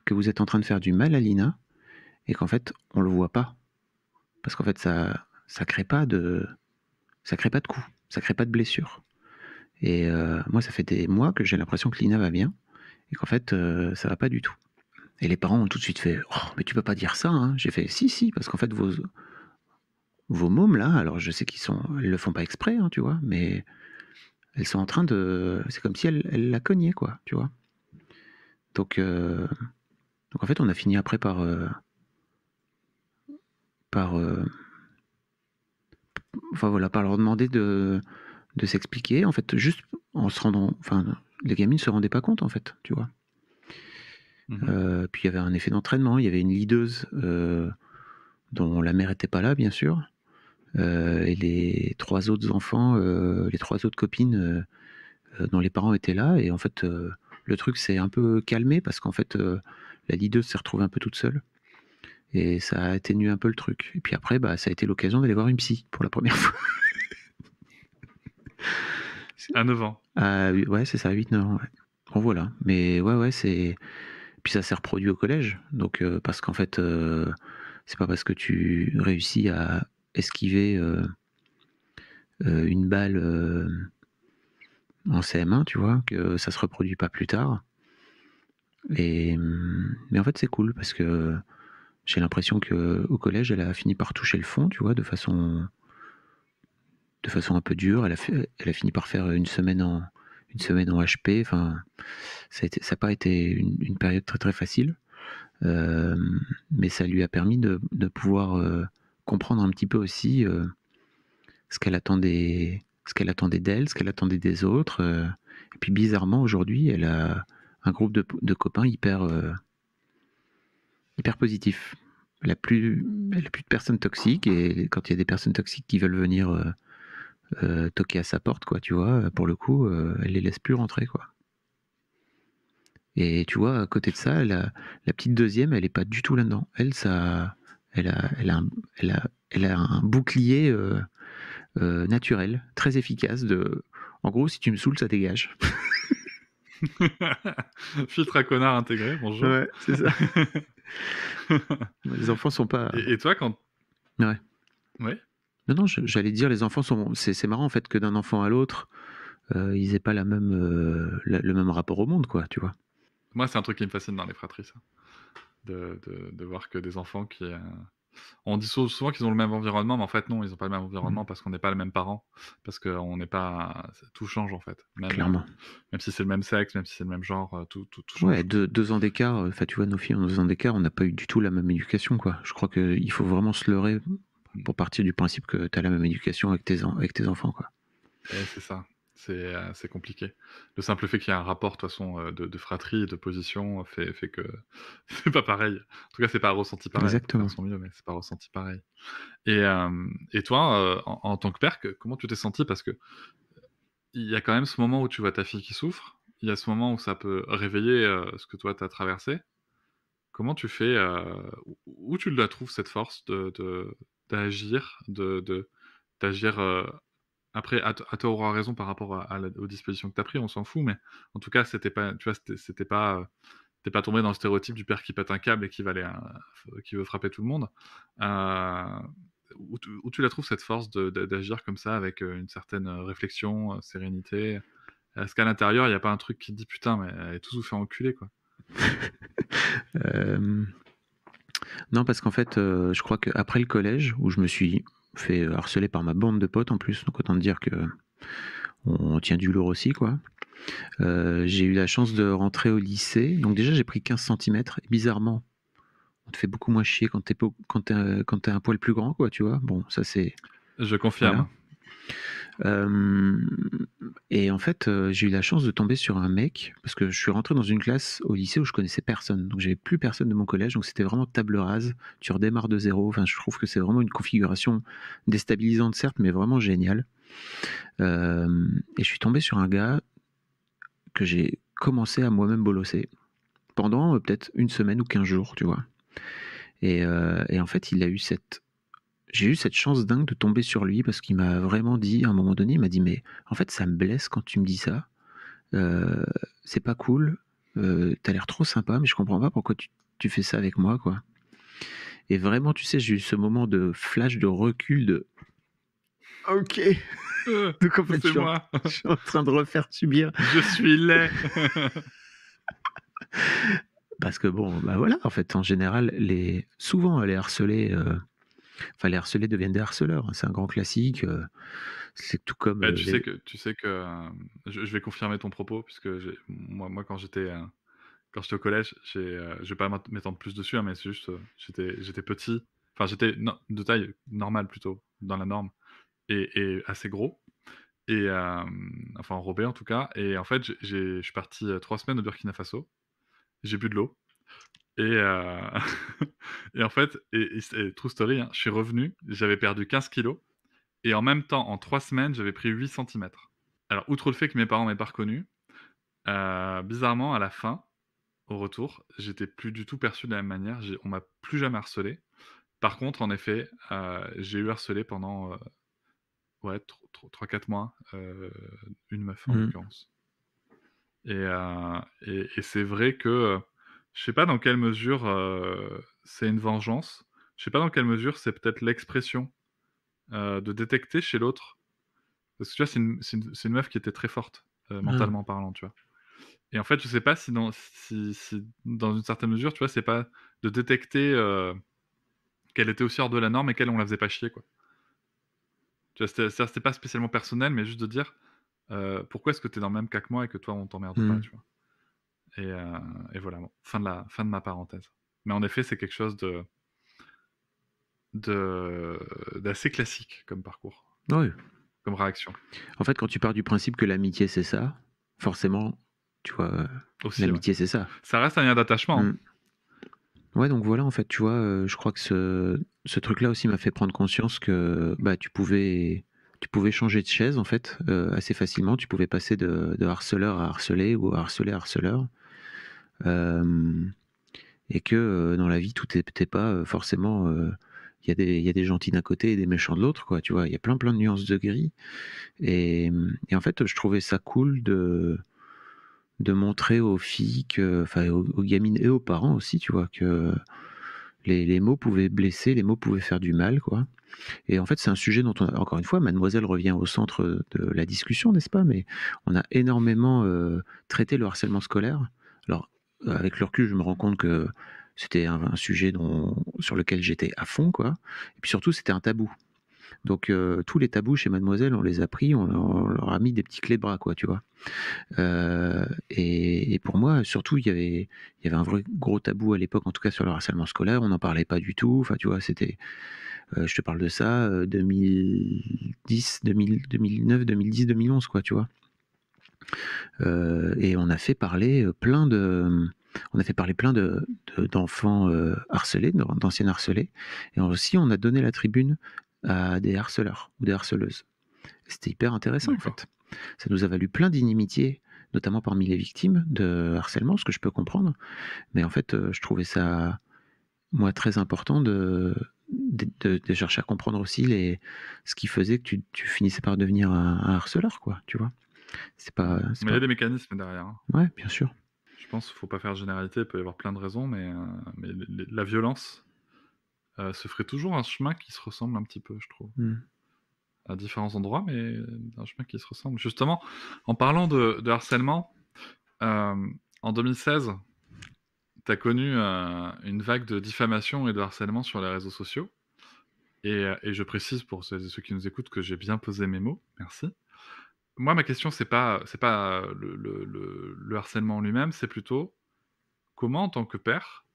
Speaker 3: que vous êtes en train de faire du mal à Lina, et qu'en fait, on le voit pas. Parce qu'en fait, ça crée pas de coups, ça crée pas de blessures. Et moi, ça fait des mois que j'ai l'impression que Lina va bien, et qu'en fait, ça va pas du tout. Et les parents ont tout de suite fait, oh, mais tu peux pas dire ça, hein. J'ai fait, si, parce qu'en fait, vos mômes, là, alors je sais elles le font pas exprès, hein, tu vois, mais elles sont en train de... C'est comme si elles la cognaient, quoi, tu vois. Donc en fait, on a fini après par leur demander de s'expliquer, en fait, juste en se rendant... Enfin, les gamines ne se rendaient pas compte, en fait, tu vois. Puis il y avait un effet d'entraînement, il y avait une leaduse dont la mère n'était pas là, bien sûr. Et les 3 autres enfants, les 3 autres copines dont les parents étaient là. Et en fait, le truc s'est un peu calmé parce qu'en fait, la leaduse s'est retrouvée un peu toute seule. Et ça a atténué un peu le truc. Et puis après, ça a été l'occasion d'aller voir une psy pour la première fois.
Speaker 2: À 9 ans.
Speaker 3: Ouais, c'est ça, 8-9 ans. Ouais. Bon, voilà. Mais ouais, c'est... Puis ça s'est reproduit au collège. Donc, parce qu'en fait, c'est pas parce que tu réussis à esquiver une balle en CM1, tu vois, que ça se reproduit pas plus tard. Mais en fait, c'est cool parce que j'ai l'impression qu'au collège, elle a fini par toucher le fond, tu vois, de façon un peu dure. Elle a fini par faire une semaine en HP. Enfin, ça n'a pas été une période très très facile. Mais ça lui a permis de pouvoir comprendre un petit peu aussi ce qu'elle attendait d'elle, ce qu'elle attendait des autres. Et puis bizarrement, aujourd'hui, elle a un groupe de copains hyper positif. Elle a plus de personnes toxiques, et quand il y a des personnes toxiques qui veulent venir toquer à sa porte, quoi, tu vois, pour le coup, elle les laisse plus rentrer, quoi. Et tu vois, à côté de ça, la petite deuxième, elle est pas du tout là-dedans. Elle a un bouclier naturel, très efficace. En gros, si tu me saoules, ça dégage.
Speaker 2: Filtre à connard intégré, bonjour.
Speaker 3: Ouais, c'est ça. Les enfants sont pas...
Speaker 2: Et toi, quand...
Speaker 3: Ouais.
Speaker 2: Ouais.
Speaker 3: Non, j'allais dire, les enfants sont... C'est marrant, en fait, que d'un enfant à l'autre, ils aient pas le même rapport au monde, quoi, tu vois.
Speaker 2: Moi, c'est un truc qui me fascine dans les fratries, ça. De voir que des enfants qui... On dit souvent qu'ils ont le même environnement, mais en fait, non, ils n'ont pas le même environnement parce qu'on n'est pas les mêmes parents. Parce qu'on n'est pas... Tout change, en fait.
Speaker 3: Clairement.
Speaker 2: Même si c'est le même sexe, même si c'est le même genre, tout change.
Speaker 3: Ouais, 2 ans d'écart, enfin, tu vois, nos filles ont 2 ans d'écart, on n'a pas eu du tout la même éducation, quoi. Je crois qu'il faut vraiment se leurrer pour partir du principe que tu as la même éducation avec tes enfants, quoi.
Speaker 2: Et c'est ça. C'est compliqué. Le simple fait qu'il y ait un rapport, de toute façon, de fratrie, de position, fait que c'est pas pareil. En tout cas, c'est pas ressenti pareil.
Speaker 3: Exactement.
Speaker 2: Faire son mieux, mais c'est pas ressenti pareil. Et toi, en tant que père, comment tu t'es senti? Parce que il y a quand même ce moment où tu vois ta fille qui souffre. Il y a ce moment où ça peut réveiller ce que toi, tu as traversé. Comment tu fais, où tu la trouves cette force d'agir, d'agir, après à tort ou à raison par rapport aux dispositions que tu as prises, on s'en fout, mais en tout cas, c'était pas, tu vois, c'était pas, tu pas tombé dans le stéréotype du père qui pète un câble et qui veut frapper tout le monde. Où tu la trouves cette force d'agir comme ça avec une certaine réflexion, sérénité? Est-ce qu'à l'intérieur, il y a pas un truc qui te dit: «Putain, mais elle est tous vous fait enculer, quoi»?
Speaker 3: Non, parce qu'en fait, je crois qu'après le collège, où je me suis fait harceler par ma bande de potes en plus, donc autant te dire que on tient du lourd aussi, quoi. J'ai eu la chance de rentrer au lycée, donc déjà j'ai pris 15 centimètres, et bizarrement, on te fait beaucoup moins chier quand t'es un poil plus grand, quoi, tu vois. Bon, ça c'est...
Speaker 2: Je confirme.
Speaker 3: Hem et en fait, j'ai eu la chance de tomber sur un mec parce que je suis rentré dans une classe au lycée où je connaissais personne. Donc j'avais plus personne de mon collège, donc c'était vraiment table rase. Tu redémarres de zéro. Enfin, je trouve que c'est vraiment une configuration déstabilisante certes, mais vraiment géniale. Et je suis tombé sur un gars que j'ai commencé à moi-même bolosser pendant, peut-être une semaine ou 15 jours, tu vois? Et en fait, j'ai eu cette chance dingue de tomber sur lui parce qu'il m'a vraiment dit, à un moment donné, il m'a dit: «Mais en fait, ça me blesse quand tu me dis ça. Heu, c'est pas cool. Tu l'air trop sympa, mais je comprends pas pourquoi tu fais ça avec moi, quoi». Et vraiment, tu sais, j'ai eu ce moment de flash de recul de OK. Donc en fait,
Speaker 2: C'est moi.
Speaker 3: je suis en train de refaire subir
Speaker 2: Je suis laid.
Speaker 3: parce que bon, bah, voilà, en fait, en général, souvent les harcelés, enfin les harcelés deviennent des harceleurs, hein. C'est un grand classique, c'est tout comme,
Speaker 2: Tu sais que, je vais confirmer ton propos puisque moi quand j'étais au collège, je vais pas m'étendre plus dessus, hein, mais c'est juste, j'étais petit, enfin j'étais de taille normale plutôt, dans la norme et assez gros et enfin enrobé en tout cas et en fait je suis parti, 3 semaines au Burkina Faso. J'ai bu de l'eau et et en fait et true story, hein, je suis revenu, j'avais perdu 15 kilos et en même temps, en 3 semaines, j'avais pris 8 centimètres. Alors outre le fait que mes parents m'aient pas reconnu, bizarrement à la fin, au retour, j'étais plus du tout perçu de la même manière, on m'a plus jamais harcelé. Par contre, en effet, j'ai eu harcelé pendant, ouais, 3-4 mois, une meuf en
Speaker 3: mmh.
Speaker 2: l'occurrence et c'est vrai que, je sais pas dans quelle mesure, c'est une vengeance. Je sais pas dans quelle mesure c'est peut-être l'expression, de détecter chez l'autre parce que tu vois, c'est une meuf qui était très forte,
Speaker 3: Ah.
Speaker 2: mentalement parlant, tu vois? Et en fait, je sais pas si dans une certaine mesure, tu vois, c'est pas de détecter, qu'elle était aussi hors de la norme et qu'elle, on la faisait pas chier, quoi. Tu vois? C'était pas spécialement personnel, mais juste de dire, «Pourquoi est-ce que tu es dans le même cas que moi et que toi, on t'emmerde pas?»
Speaker 3: Mmh.
Speaker 2: tu vois? Et voilà, bon, fin de ma parenthèse. Mais en effet, c'est quelque chose de d'assez classique comme parcours,
Speaker 3: Ouais.
Speaker 2: comme réaction
Speaker 3: En fait, quand tu pars du principe que l'amitié, c'est ça, forcément, tu vois,
Speaker 2: aussi, ouais.
Speaker 3: l'amitié, c'est ça.
Speaker 2: Ça reste un lien d'attachement, hein.
Speaker 3: Mmh. Ouais, donc voilà, en fait, tu vois, je crois que ce truc-là aussi m'a fait prendre conscience que, bah, tu pouvais changer de chaise, en fait, assez facilement. Tu pouvais passer de harceleur à harcelé ou harcelé à harceleur. Hem Et que, dans la vie, tout est pas, forcément, il y a des gentils d'un côté et des méchants de l'autre, quoi, tu vois? Il y a plein de nuances de gris et en fait, je trouvais ça cool de montrer aux filles enfin aux gamines et aux parents aussi, tu vois? Que les mots pouvaient blesser, les mots pouvaient faire du mal, quoi. Et en fait, c'est un sujet dont encore une fois, mademoiselle revient au centre de la discussion, n'est-ce pas? Mais on a énormément, traité le harcèlement scolaire. Alors, avec le recul, je me rends compte que c'était un sujet sur lequel j'étais à fond, quoi. Et puis surtout, c'était un tabou. Donc, tous les tabous chez mademoiselle, on les a pris, on leur a mis des petits clés de bras, quoi, tu vois? Et pour moi, surtout, il y avait un vrai gros tabou à l'époque, en tout cas sur le harcèlement scolaire. On n'en parlait pas du tout. Enfin, tu vois, je te parle de ça, 2010, 2009, 2010, 2011, quoi, tu vois? Et on a fait parler plein d'enfants, harcelés, d'anciens harcelés et aussi on a donné la tribune à des harceleurs ou des harceleuses. C'était hyper intéressant, en
Speaker 2: D'accord.
Speaker 3: fait. Ça nous a valu plein d'inimitiés, notamment parmi les victimes de harcèlement, ce que je peux comprendre. Mais en fait, je trouvais ça, moi, très important de chercher à comprendre aussi ce qui faisait que tu finissais par devenir un harceleur, quoi, tu vois? C'est pas c'est
Speaker 2: Mais il y a
Speaker 3: pas
Speaker 2: des mécanismes derrière, hein.
Speaker 3: Ouais, bien sûr.
Speaker 2: Je pense qu'il faut pas faire de généralité, il peut y avoir plein de raisons, mais la violence, se ferait toujours un chemin qui se ressemble un petit peu, je trouve.
Speaker 3: Mmh.
Speaker 2: À différents endroits, mais un chemin qui se ressemble. Justement, en parlant de harcèlement, en 2016, tu as connu, une vague de diffamation et de harcèlement sur les réseaux sociaux et je précise pour celles et ceux qui nous écoutent que j'ai bien pesé mes mots, merci. Moi, ma question, c'est pas le harcèlement en lui-même, c'est plutôt comment, en tant que père,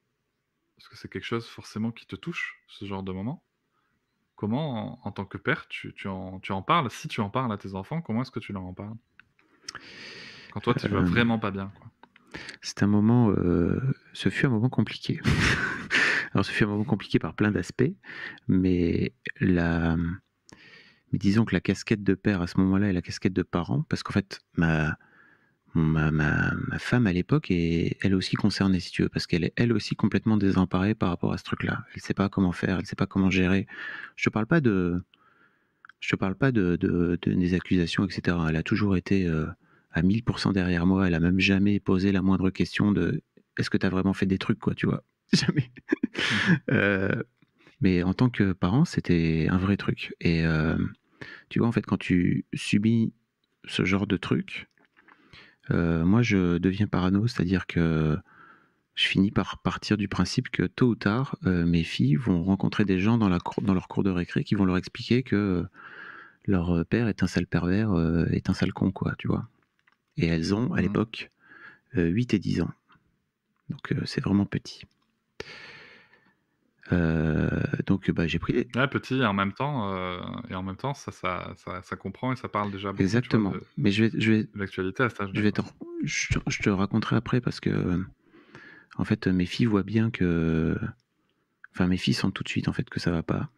Speaker 2: parce que c'est quelque chose forcément qui te touche, ce genre de moment, Comment, en tant que père, tu en parles? Si tu en parles à tes enfants, comment est-ce que tu leur en parles? Quand toi, tu vas
Speaker 3: Euh,
Speaker 2: vraiment pas bien, quoi.
Speaker 3: c'est un moment, ce fut un moment compliqué. Alors, ce fut un moment compliqué par plein d'aspects, mais la, mais disons que la casquette de père à ce moment-là et la casquette de parent, parce qu'en fait, ma femme à l'époque est elle aussi concernée, si tu veux, parce qu'elle est elle aussi complètement désemparée par rapport à ce truc-là. Elle sait pas comment faire, elle sait pas comment gérer. Je te parle pas de, je te parle pas de des accusations, etc. Elle a toujours été à 1000% derrière moi. Elle a même jamais posé la moindre question de est-ce que tu as vraiment fait des trucs, quoi, tu vois. Jamais.
Speaker 2: Mmh.
Speaker 3: Mais en tant que parent, c'était un vrai truc. Et tu vois, en fait, quand tu subis ce genre de truc, moi, je deviens parano, c'est-à-dire que je finis par partir du principe que tôt ou tard, mes filles vont rencontrer des gens dans leur cour de récré qui vont leur expliquer que leur père est un sale pervers, est un sale con, quoi, tu vois. Et elles ont, à
Speaker 2: Mmh.
Speaker 3: l'époque, 8 et 10 ans. Donc c'est vraiment petit. Donc bah, j'ai pris...
Speaker 2: Ouais, petit et en même temps, ça comprend et ça parle déjà beaucoup, tu vois,
Speaker 3: Exactement.
Speaker 2: de
Speaker 3: Mais
Speaker 2: l'actualité à cet
Speaker 3: je
Speaker 2: âge-là,
Speaker 3: vais
Speaker 2: quoi.
Speaker 3: je te raconterai après parce que, en fait, mes filles voient bien que... Enfin, mes filles sentent tout de suite, en fait, que ça va pas.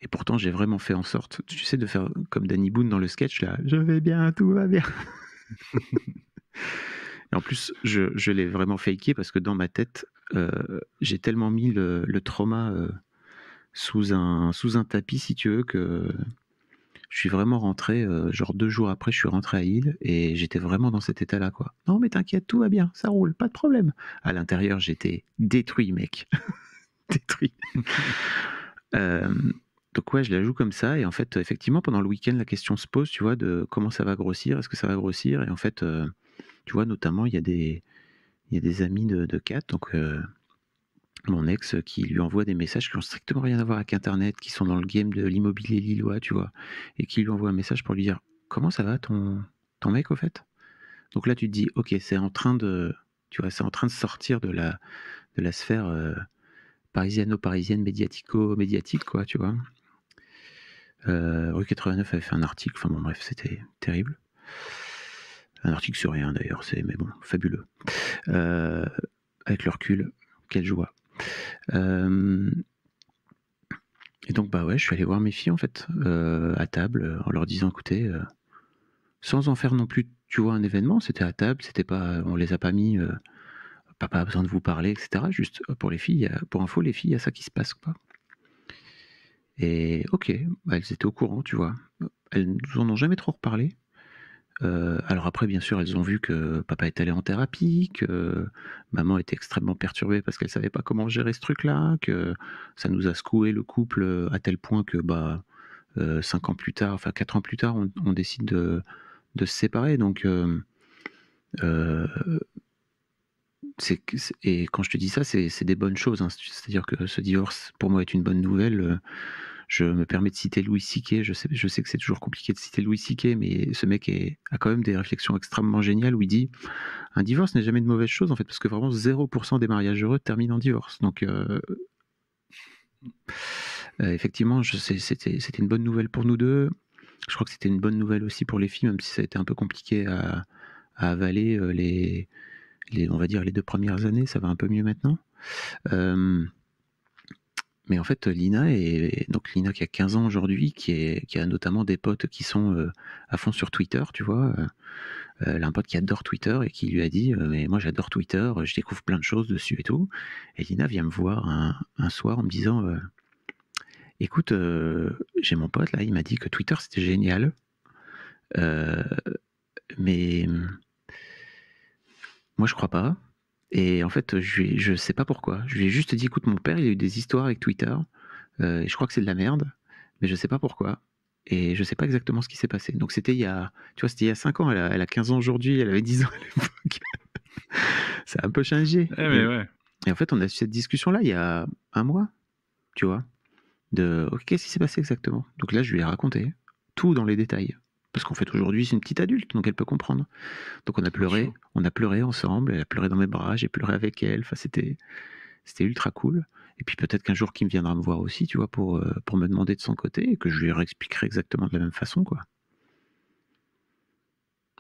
Speaker 3: Et pourtant, j'ai vraiment fait en sorte, tu sais, de faire comme Danny Boone dans le sketch, là, je vais bien, tout va bien. Et en plus, je l'ai vraiment faké parce que dans ma tête, j'ai tellement mis le trauma sous un tapis, si tu veux, que je suis vraiment rentré, genre 2 jours après, je suis rentré à Lille et j'étais vraiment dans cet état-là, quoi. Non, mais t'inquiète, tout va bien, ça roule, pas de problème. À l'intérieur, j'étais détruit, mec. Détruit. Euh, donc ouais, je la joue comme ça et en fait, effectivement, pendant le week-end, la question se pose, tu vois, de comment ça va grossir, est-ce que ça va grossir? Et en fait, tu vois, notamment, il y a des amis de Kat, donc mon ex, qui lui envoie des messages qui ont strictement rien à voir avec Internet, qui sont dans le game de l'immobilier lillois, tu vois, et qui lui envoie un message pour lui dire comment ça va ton mec au fait. Donc là, tu te dis ok, c'est en train de, tu vois, c'est en train de sortir de la sphère parisiano-parisienne médiatico-médiatique, quoi, tu vois. Rue 89 avait fait un article, enfin bon, bref, c'était terrible. Un article sur rien d'ailleurs, mais bon, fabuleux. Avec le recul, quelle joie. Et donc, bah ouais, je suis allé voir mes filles, en fait, à table, en leur disant, écoutez, sans en faire non plus, tu vois, un événement, c'était à table, c'était pas, on les a pas mis, papa a besoin de vous parler, etc. Juste pour les filles, pour info, les filles, il y a ça qui se passe, quoi. Et ok, bah, elles étaient au courant, tu vois. Elles nous en ont jamais trop reparlé. Alors après, bien sûr, elles ont vu que papa est allé en thérapie, que maman était extrêmement perturbée parce qu'elle savait pas comment gérer ce truc-là, que ça nous a secoué le couple à tel point que 5 ans plus tard, enfin 4 ans plus tard, on décide de se séparer. Donc, euh, et quand je te dis ça, c'est des bonnes choses, hein. C'est-à-dire que ce divorce, pour moi, est une bonne nouvelle. Je me permets de citer Louis C.K. Je sais que c'est toujours compliqué de citer Louis C.K., mais ce mec a quand même des réflexions extrêmement géniales où il dit un divorce n'est jamais une mauvaise chose, en fait, parce que vraiment 0% des mariages heureux terminent en divorce. Donc, effectivement, c'était une bonne nouvelle pour nous deux. Je crois que c'était une bonne nouvelle aussi pour les filles, même si ça a été un peu compliqué à avaler on va dire, les 2 premières années. Ça va un peu mieux maintenant. Mais en fait, donc Lina qui a 15 ans aujourd'hui, qui a notamment des potes qui sont à fond sur Twitter, tu vois. Elle a un pote qui adore Twitter et qui lui a dit mais moi j'adore Twitter, je découvre plein de choses dessus et tout. Et Lina vient me voir un soir en me disant écoute, j'ai mon pote là, il m'a dit que Twitter c'était génial, euh, mais moi je crois pas. Et en fait, je sais pas pourquoi. Je lui ai juste dit écoute, mon père il a eu des histoires avec Twitter. Et je crois que c'est de la merde, mais je sais pas pourquoi. Et je sais pas exactement ce qui s'est passé. Donc c'était tu vois, c'était il y a 5 ans, elle a 15 ans aujourd'hui, elle avait 10 ans à l'époque. Ça a un peu changé.
Speaker 2: Eh mais ouais.
Speaker 3: Et en fait, on a eu cette discussion-là il y a un mois, tu vois, ok, qu'est-ce qui s'est passé exactement? Donc là, je lui ai raconté tout dans les détails. Parce qu'en fait, aujourd'hui, c'est une petite adulte, donc elle peut comprendre. Donc
Speaker 2: Bien sûr.
Speaker 3: on a pleuré ensemble, elle a pleuré dans mes bras, j'ai pleuré avec elle, enfin, c'était ultra cool. Et puis peut-être qu'un jour Kim viendra me voir aussi, tu vois, pour me demander de son côté, et que je lui réexpliquerai exactement de la même façon, quoi.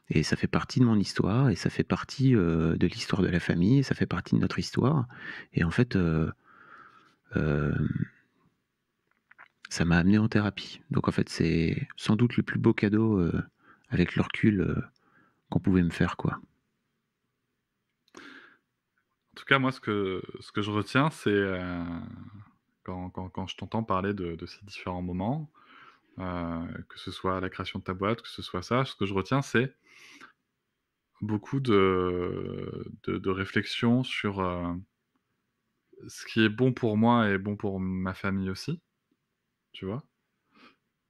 Speaker 3: Et ça fait partie de mon histoire, et ça fait partie de l'histoire de la famille, et ça fait partie de notre histoire. Et en fait, ça m'a amené en thérapie. Donc en fait, c'est sans doute le plus beau cadeau, avec le recul, qu'on pouvait me faire, quoi.
Speaker 2: En tout cas, moi, ce que je retiens, c'est quand je t'entends parler de ces différents moments, que ce soit la création de ta boîte, que ce soit ça, ce que je retiens, c'est beaucoup de réflexion sur ce qui est bon pour moi et bon pour ma famille aussi, tu vois?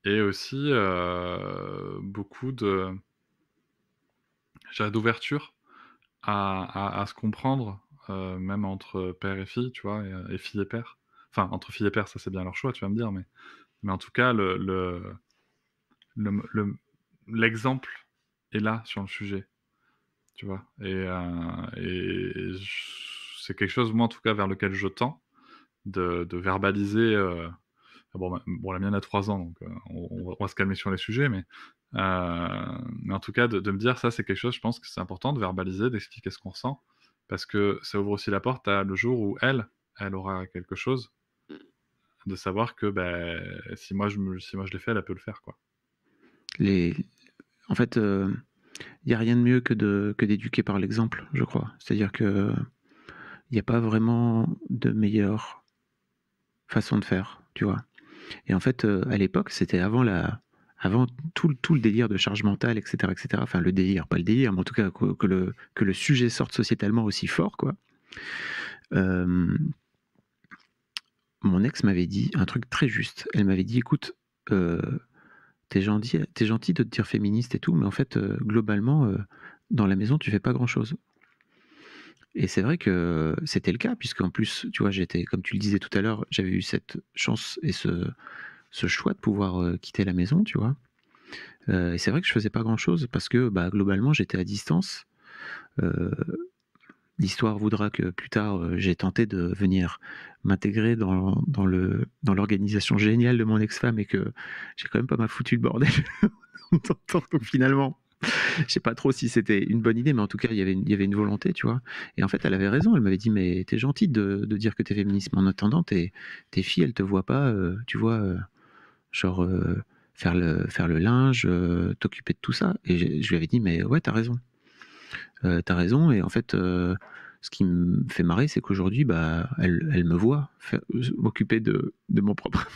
Speaker 2: Et aussi beaucoup d'ouverture à se comprendre, même entre père et fille, tu vois? Et fille et père. Enfin, entre fille et père, ça c'est bien leur choix, tu vas me dire, mais en tout cas, le l'exemple est là sur le sujet, tu vois? Et c'est quelque chose, moi, en tout cas, vers lequel je tends, de verbaliser, bon, la mienne a 3 ans, donc on va se calmer sur les sujets, mais en tout cas, de me dire ça, c'est quelque chose, je pense que c'est important de verbaliser, d'expliquer ce qu'on ressent, parce que ça ouvre aussi la porte à le jour où elle aura quelque chose, de savoir que, si moi je l'ai fait, elle peut le faire, quoi.
Speaker 3: Les En fait, il y a rien de mieux que d'éduquer par l'exemple, je crois. C'est-à-dire qu'il y a pas vraiment de meilleure façon de faire, tu vois? Et en fait, à l'époque, c'était avant tout le délire de charge mentale, et cetera, et cetera. Enfin, le délire, pas le délire, mais en tout cas que le sujet sorte sociétalement aussi fort, quoi. Hem, Mon ex m'avait dit un truc très juste. Elle m'avait dit: «Écoute, heu, tu gentil de te dire féministe et tout, mais en fait, globalement, dans la maison, tu fais pas grand-chose». Et c'est vrai que c'était le cas, puisqu'en plus, tu vois, j'étais, comme tu le disais tout à l'heure, j'avais eu cette chance et ce choix de pouvoir, quitter la maison, tu vois? Et c'est vrai que je faisais pas grand-chose parce que, bah, globalement, j'étais à distance. Heu, L'histoire voudra que plus tard, j'ai tenté de venir m'intégrer dans l'organisation géniale de mon ex-femme, et que j'ai quand même pas mal foutu le bordel en temps. Donc finalement, je sais pas trop si c'était une bonne idée, mais en tout cas, il y avait une volonté, tu vois? Et en fait, elle avait raison. Elle m'avait dit: «Mais tu es gentille de dire que tu es féministe, mais en attendant, tes filles, elles te voient pas, tu vois, genre, faire le linge, t'occuper de tout ça». Et je lui avais dit: «Mais ouais, tu as raison. Tu as raison». Et en fait, ce qui me fait marrer, c'est qu'aujourd'hui, bah, elles me voient m'occuper de mon propre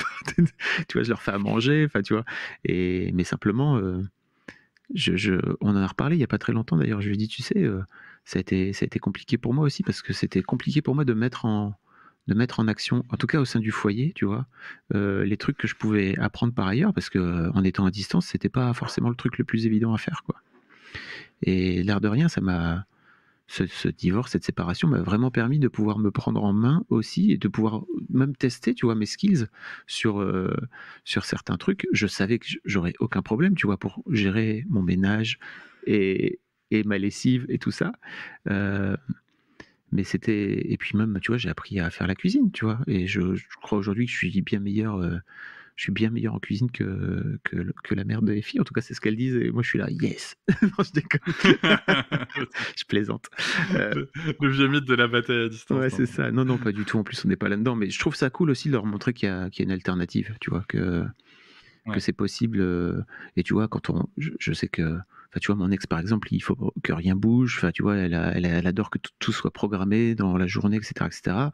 Speaker 3: tu vois? Je leur fais à manger, enfin, tu vois? Mais simplement, on en a reparlé il y a pas très longtemps d'ailleurs. Je lui ai dit: «Tu sais, ça a été compliqué pour moi aussi, parce que c'était compliqué pour moi de mettre en action, en tout cas au sein du foyer, tu vois, les trucs que je pouvais apprendre par ailleurs, parce que, en étant à distance, c'était pas forcément le truc le plus évident à faire, quoi». Et l'air de rien, ce divorce, cette séparation m'a vraiment permis de pouvoir me prendre en main aussi, et de pouvoir même tester, tu vois, mes skills sur certains trucs. Je savais que j'aurais aucun problème, tu vois, pour gérer mon ménage et ma lessive et tout ça. Heu, mais et puis même, tu vois, j'ai appris à faire la cuisine, tu vois? Et je crois aujourd'hui que je suis bien meilleur en cuisine que la mère de mes filles. En tout cas, c'est ce qu'elles disent, et moi je suis là: «Yes!» Non, je déconne. Je plaisante. Heu,
Speaker 2: Le vieux mythe de la bataille à distance,
Speaker 3: ouais,
Speaker 2: non,
Speaker 3: c'est
Speaker 2: non.
Speaker 3: ça. Non, non, pas du tout. En plus, on n'est pas là-dedans. Mais je trouve ça cool aussi de leur montrer qu'il y a une alternative, tu vois? Que
Speaker 2: Ouais.
Speaker 3: c'est possible, et tu vois, je sais que, enfin, tu vois, mon ex, par exemple, il faut que rien bouge. Enfin, tu vois, elle adore que tout soit programmé dans la journée, et cetera, et cetera.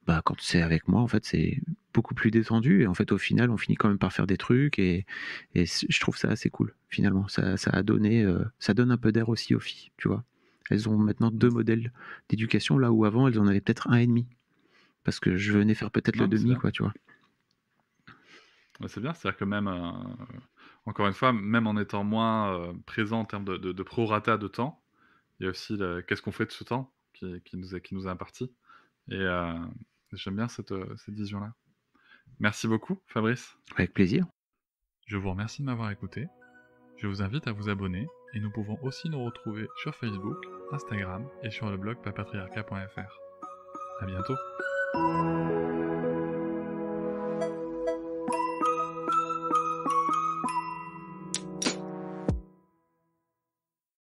Speaker 3: Bah, quand c'est avec moi, en fait, c'est beaucoup plus détendu, et en fait, au final, on finit quand même par faire des trucs, je trouve ça assez cool, finalement. Ça donne un peu d'air aussi aux filles, tu vois? Elles ont maintenant 2 modèles d'éducation, là où avant, elles en avaient peut-être un et demi, parce que je venais faire peut-être le
Speaker 2: Non, mais c'est
Speaker 3: demi,
Speaker 2: bien.
Speaker 3: quoi, tu vois?
Speaker 2: Ouais, c'est bien, c'est-à-dire que même, encore une fois, même en étant moins, présent en termes de prorata de temps, il y a aussi le qu'est-ce qu'on fait de ce temps qui nous est imparti, et j'aime bien cette vision-là. Merci beaucoup Fabrice.
Speaker 3: Avec plaisir.
Speaker 2: Je vous remercie de m'avoir écouté. Je vous invite à vous abonner, et nous pouvons aussi nous retrouver sur Facebook, Instagram et sur le blog papatriarca.fr. À bientôt.